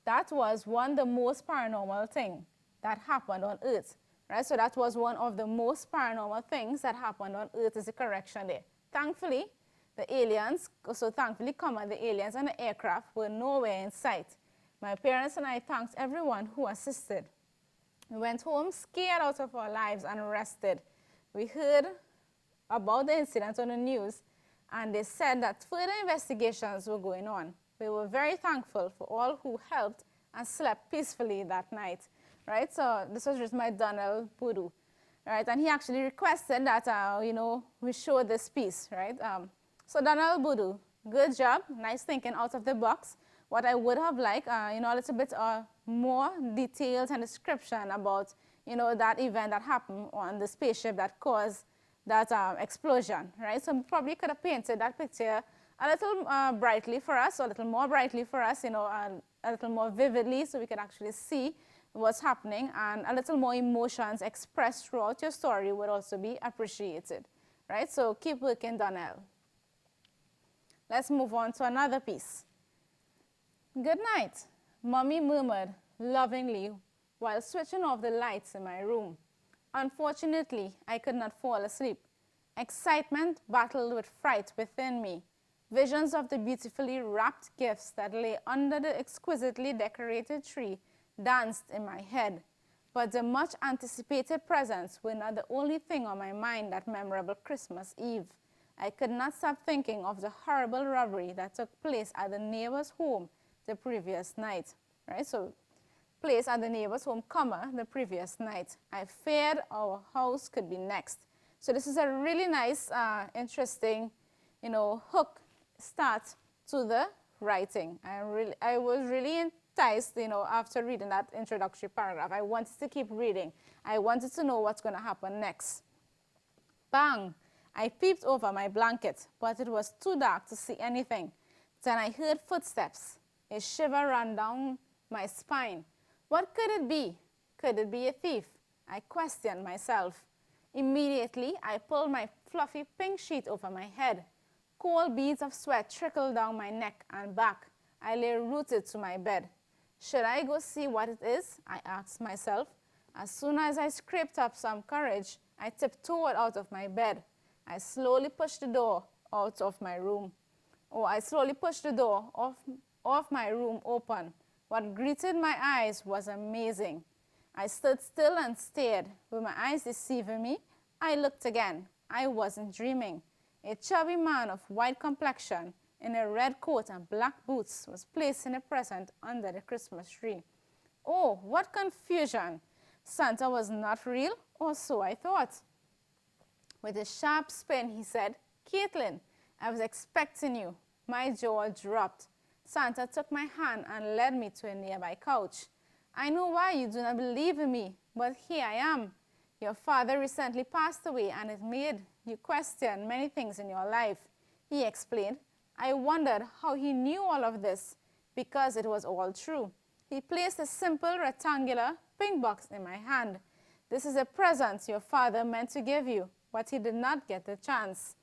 the most paranormal thing that happened on Earth. Right? So that was one of the most paranormal things that happened on Earth, is a correction there. Thankfully, the aliens and the aircraft were nowhere in sight. My parents and I thanked everyone who assisted. We went home scared out of our lives and rested. We heard about the incident on the news, and they said that further investigations were going on. We were very thankful for all who helped and slept peacefully that night. Right? So this was written by Donald Boodoo. Right? And he actually requested that, we show this piece. Right? So Donald Boodoo, good job. Nice thinking out of the box. What I would have liked, a little bit more details and description about, that event that happened on the spaceship that caused that explosion, right? So probably could have painted that picture a little brightly for us, or a little more brightly for us, you know, a little more vividly so we can actually see what's happening, and a little more emotions expressed throughout your story would also be appreciated, right? So keep working, Donnell. Let's move on to another piece. Good night, Mommy murmured lovingly while switching off the lights in my room. Unfortunately, I could not fall asleep. Excitement battled with fright within me. Visions of the beautifully wrapped gifts that lay under the exquisitely decorated tree danced in my head. But the much anticipated presents were not the only thing on my mind that memorable Christmas Eve. I could not stop thinking of the horrible robbery that took place at the neighbor's home the previous night. Right? So, place at the neighbor's home, the previous night. I feared our house could be next. So this is a really nice, interesting, you know, hook start to the writing. I was really enticed, you know, after reading that introductory paragraph. I wanted to keep reading. I wanted to know what's going to happen next. Bang! I peeped over my blanket, but it was too dark to see anything. Then I heard footsteps. A shiver ran down my spine. What could it be? Could it be a thief? I questioned myself. Immediately, I pulled my fluffy pink sheet over my head. Cold beads of sweat trickled down my neck and back. I lay rooted to my bed. Should I go see what it is? I asked myself. As soon as I scraped up some courage, I tiptoed out of my bed. I slowly pushed the door out of my room. I slowly pushed the door of my room open. What greeted my eyes was amazing. I stood still and stared. With my eyes deceiving me, I looked again. I wasn't dreaming. A chubby man of white complexion in a red coat and black boots was placing a present under the Christmas tree. Oh, what confusion! Santa was not real, or so I thought. With a sharp spin, he said, "Caitlin, I was expecting you." My jaw dropped. Santa took my hand and led me to a nearby couch. "I know why you do not believe in me, but here I am. Your father recently passed away, and it made you question many things in your life," he explained. I wondered how he knew all of this, because it was all true. He placed a simple rectangular pink box in my hand. "This is a present your father meant to give you, but he did not get the chance."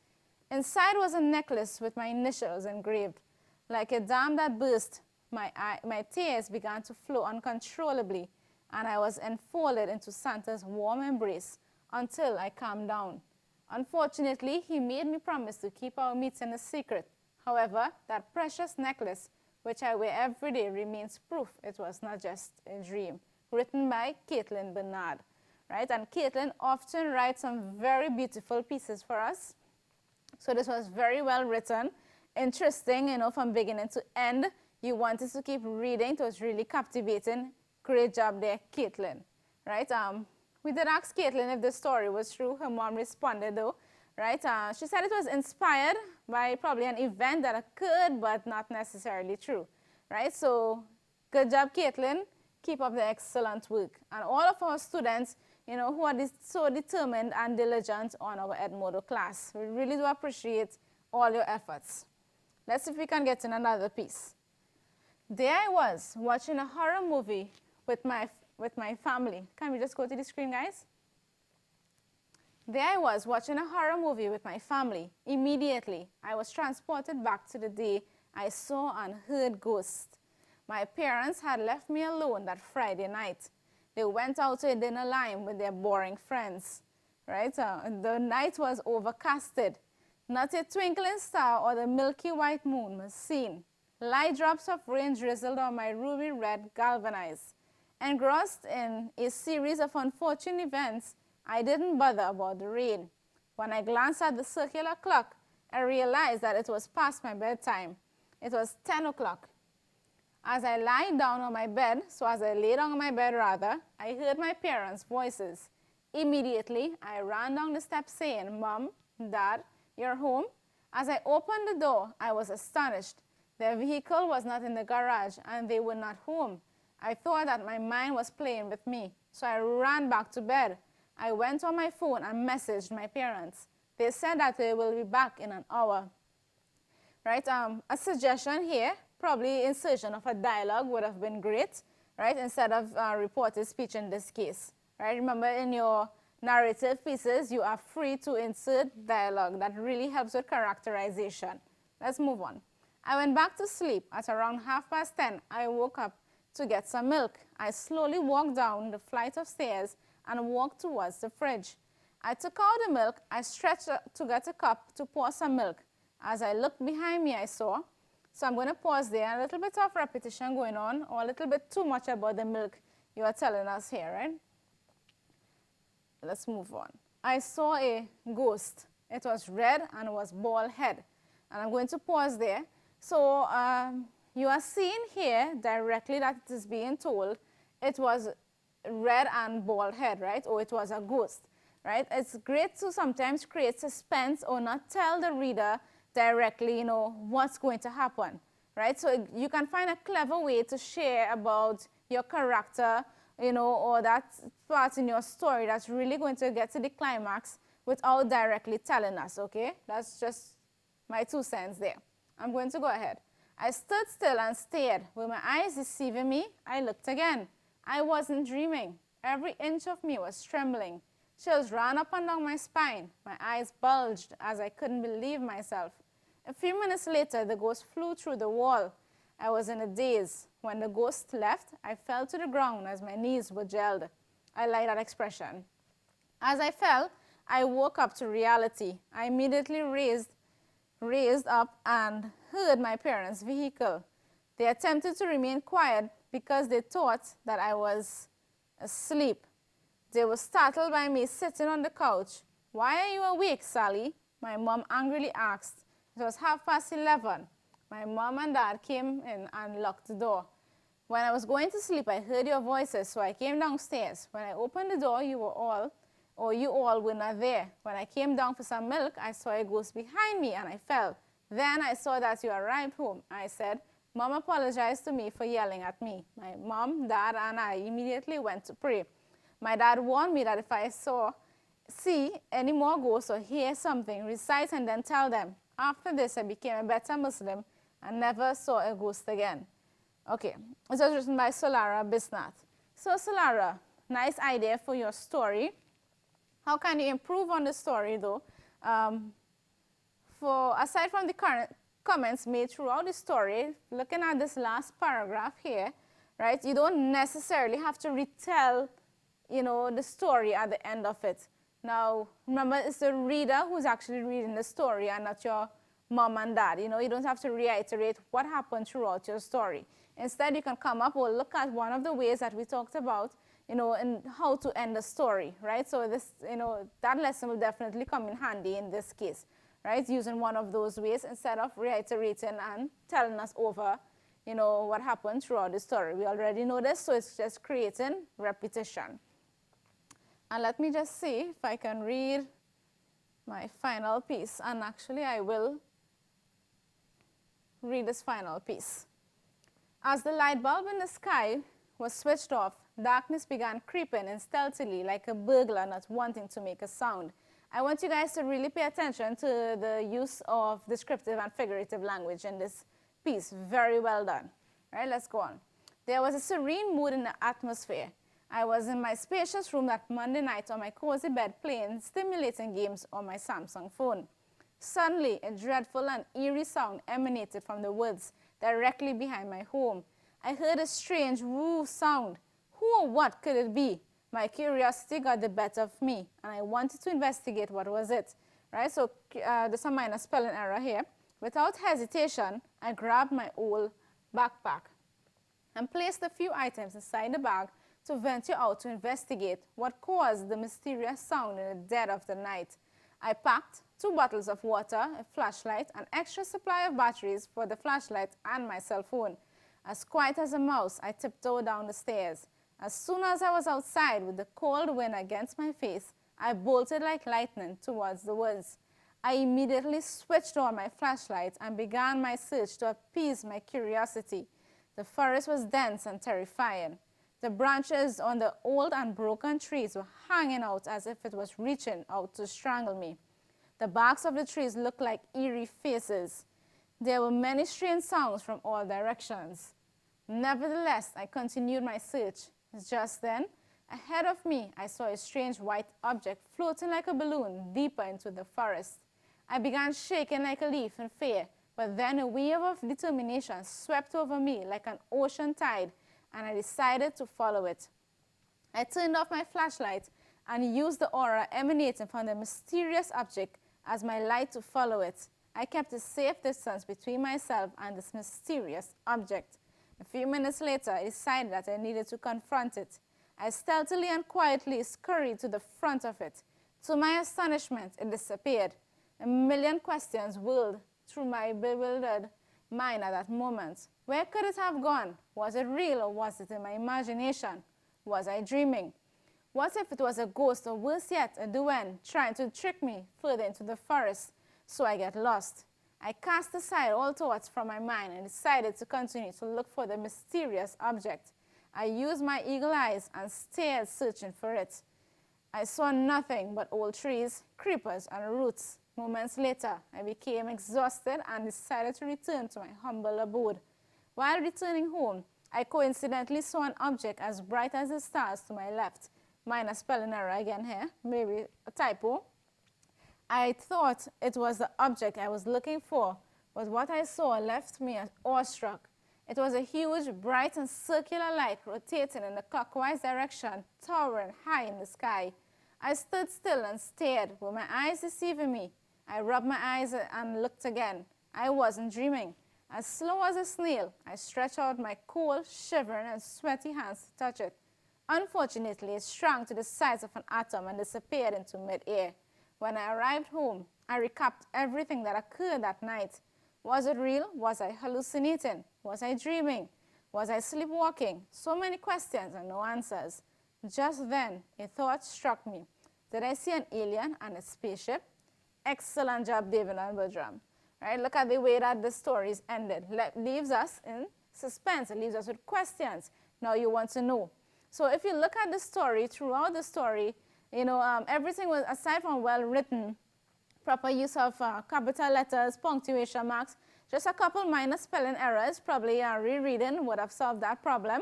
Inside was a necklace with my initials engraved. Like a dam that burst, my tears began to flow uncontrollably, and I was enfolded into Santa's warm embrace until I calmed down. Unfortunately, he made me promise to keep our meeting a secret. However, that precious necklace, which I wear every day, remains proof it was not just a dream. Written by Caitlin Bernard. Right? And Caitlin often writes some very beautiful pieces for us. So this was very well written, interesting, you know, from beginning to end. You wanted to keep reading. It was really captivating. Great job there, Caitlin. Right? We did ask Caitlin if the story was true. Her mom responded, though. Right? She said it was inspired by probably an event that occurred, but not necessarily true. Right? So good job, Caitlin. Keep up the excellent work. And all of our students, you know, who are so determined and diligent on our Edmodo class. We really do appreciate all your efforts. Let's see if we can get in another piece. There I was, watching a horror movie with my family. Can we just go to the screen, guys? There I was, watching a horror movie with my family. Immediately, I was transported back to the day I saw and heard ghosts. My parents had left me alone that Friday night. They went out to a dinner line with their boring friends, right? The night was overcasted. Not a twinkling star or the milky white moon was seen. Light drops of rain drizzled on my ruby red galvanized. Engrossed in a series of unfortunate events, I didn't bother about the rain. When I glanced at the circular clock, I realized that it was past my bedtime. It was 10 o'clock. As I lay down on my bed, I heard my parents' voices. Immediately, I ran down the steps saying, "Mom, Dad, you're home?" As I opened the door, I was astonished. Their vehicle was not in the garage, and they were not home. I thought that my mind was playing with me, so I ran back to bed. I went on my phone and messaged my parents. They said that they will be back in an hour. right? A suggestion here, probably insertion of a dialogue would have been great, right? Instead of reported speech in this case, right? Remember, in your narrative pieces, you are free to insert dialogue. That really helps with characterization. Let's move on. I went back to sleep. At around 10:30, I woke up to get some milk. I slowly walked down the flight of stairs and walked towards the fridge. I took out the milk. I stretched to get a cup to pour some milk. As I looked behind me, I saw. So I'm going to pause there. A little bit of repetition going on, or a little bit too much about the milk you are telling us here, right? Let's move on. I saw a ghost. It was red and was bald head. And I'm going to pause there. So you are seeing here directly that it is being told it was red and bald head, right? Or it was a ghost, right? It's great to sometimes create suspense or not tell the reader directly, you know, what's going to happen, right? So you can find a clever way to share about your character, you know, or that part in your story that's really going to get to the climax without directly telling us, okay? That's just my 2 cents there. I'm going to go ahead. I stood still and stared. With my eyes deceiving me, I looked again. I wasn't dreaming. Every inch of me was trembling. Chills ran up and down my spine. My eyes bulged as I couldn't believe myself. A few minutes later, the ghost flew through the wall. I was in a daze. When the ghost left, I fell to the ground as my knees were gelled. I like that expression. As I fell, I woke up to reality. I immediately raised up and heard my parents' vehicle. They attempted to remain quiet because they thought that I was asleep. They were startled by me sitting on the couch. "Why are you awake, Sally?" my mom angrily asked. It was 11:30. My mom and dad came in and locked the door. When I was going to sleep, I heard your voices, so I came downstairs. When I opened the door, you all were not there. When I came down for some milk, I saw a ghost behind me and I fell. Then I saw that you arrived home. I said, Mom apologized to me for yelling at me. My mom, dad, and I immediately went to pray. My dad warned me that if I see any more ghosts or hear something, recite and then tell them. After this, I became a better Muslim and never saw a ghost again. Okay, it was written by Solara Bisnath. So Solara, nice idea for your story. How can you improve on the story though? Aside from the current comments made throughout the story, looking at this last paragraph here, right, you don't necessarily have to retell, you know, the story at the end of it. Now, remember, it's the reader who's actually reading the story and not your mom and dad. You know, you don't have to reiterate what happened throughout your story. Instead, you can come up or look at one of the ways that we talked about, you know, and how to end the story, right? So this, you know, that lesson will definitely come in handy in this case, right? Using one of those ways instead of reiterating and telling us over, you know, what happened throughout the story. We already know this, so it's just creating repetition. And let me just see if I can read my final piece. And actually, I will read this final piece. As the light bulb in the sky was switched off, darkness began creeping in stealthily like a burglar not wanting to make a sound. I want you guys to really pay attention to the use of descriptive and figurative language in this piece. Very well done. All right, let's go on. There was a serene mood in the atmosphere. I was in my spacious room that Monday night on my cozy bed playing stimulating games on my Samsung phone. Suddenly, a dreadful and eerie sound emanated from the woods directly behind my home. I heard a strange woo sound. Who or what could it be? My curiosity got the better of me, and I wanted to investigate what was it. Right, so there's a minor spelling error here. Without hesitation, I grabbed my old backpack and placed a few items inside the bag to venture out to investigate what caused the mysterious sound in the dead of the night. I packed 2 bottles of water, a flashlight, an extra supply of batteries for the flashlight, and my cell phone. As quiet as a mouse, I tiptoed down the stairs. As soon as I was outside with the cold wind against my face, I bolted like lightning towards the woods. I immediately switched on my flashlight and began my search to appease my curiosity. The forest was dense and terrifying. The branches on the old and broken trees were hanging out as if it was reaching out to strangle me. The barks of the trees looked like eerie faces. There were many strange sounds from all directions. Nevertheless, I continued my search. Just then, ahead of me, I saw a strange white object floating like a balloon deeper into the forest. I began shaking like a leaf in fear, but then a wave of determination swept over me like an ocean tide, and I decided to follow it. I turned off my flashlight and used the aura emanating from the mysterious object as my light to follow it. I kept a safe distance between myself and this mysterious object. A few minutes later, I decided that I needed to confront it. I stealthily and quietly scurried to the front of it. To my astonishment, it disappeared. A million questions whirled through my bewildered mind at that moment. Where could it have gone? Was it real or was it in my imagination? Was I dreaming? What if it was a ghost, or worse yet, a duende trying to trick me further into the forest so I get lost? I cast aside all thoughts from my mind and decided to continue to look for the mysterious object. I used my eagle eyes and stared, searching for it. I saw nothing but old trees, creepers, and roots. Moments later, I became exhausted and decided to return to my humble abode. While returning home, I coincidentally saw an object as bright as the stars to my left. Minor spelling error again here, maybe a typo. I thought it was the object I was looking for, but what I saw left me awestruck. It was a huge, bright and circular light rotating in the clockwise direction, towering high in the sky. I stood still and stared, with my eyes deceiving me. I rubbed my eyes and looked again. I wasn't dreaming. As slow as a snail, I stretched out my cold, shivering and sweaty hands to touch it. Unfortunately, it shrunk to the size of an atom and disappeared into mid-air. When I arrived home, I recapped everything that occurred that night. Was it real? Was I hallucinating? Was I dreaming? Was I sleepwalking? So many questions and no answers. Just then, a thought struck me. Did I see an alien and a spaceship? Excellent job, David and Bertram. Right? Look at the way that the stories ended. Leaves us in suspense. It leaves us with questions. Now you want to know. So if you look at the story, throughout the story, everything was, aside from well written, proper use of capital letters, punctuation marks, just a couple minor spelling errors, probably rereading would have solved that problem,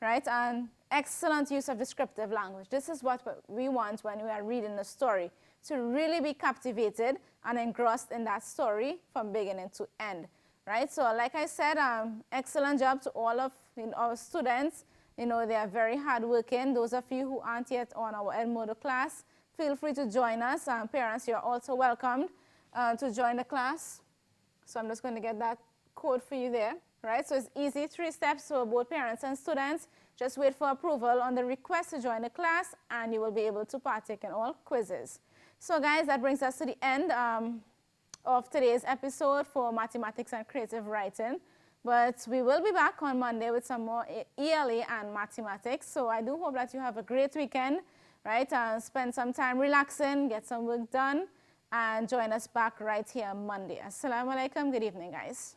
right? And excellent use of descriptive language. This is what we want when we are reading the story, to really be captivated and engrossed in that story from beginning to end, right? So like I said, excellent job to all of our students. They are very hardworking. Those of you who aren't yet on our Edmodo class, feel free to join us. Parents, you're also welcomed to join the class. So I'm just going to get that code for you there, right? So it's easy, 3 steps for both parents and students. Just wait for approval on the request to join the class, and you will be able to partake in all quizzes. So guys, that brings us to the end of today's episode for mathematics and creative writing. But we will be back on Monday with some more ELA and mathematics. So I do hope that you have a great weekend, right? Spend some time relaxing, get some work done, and join us back right here Monday. Assalamu alaikum. Good evening, guys.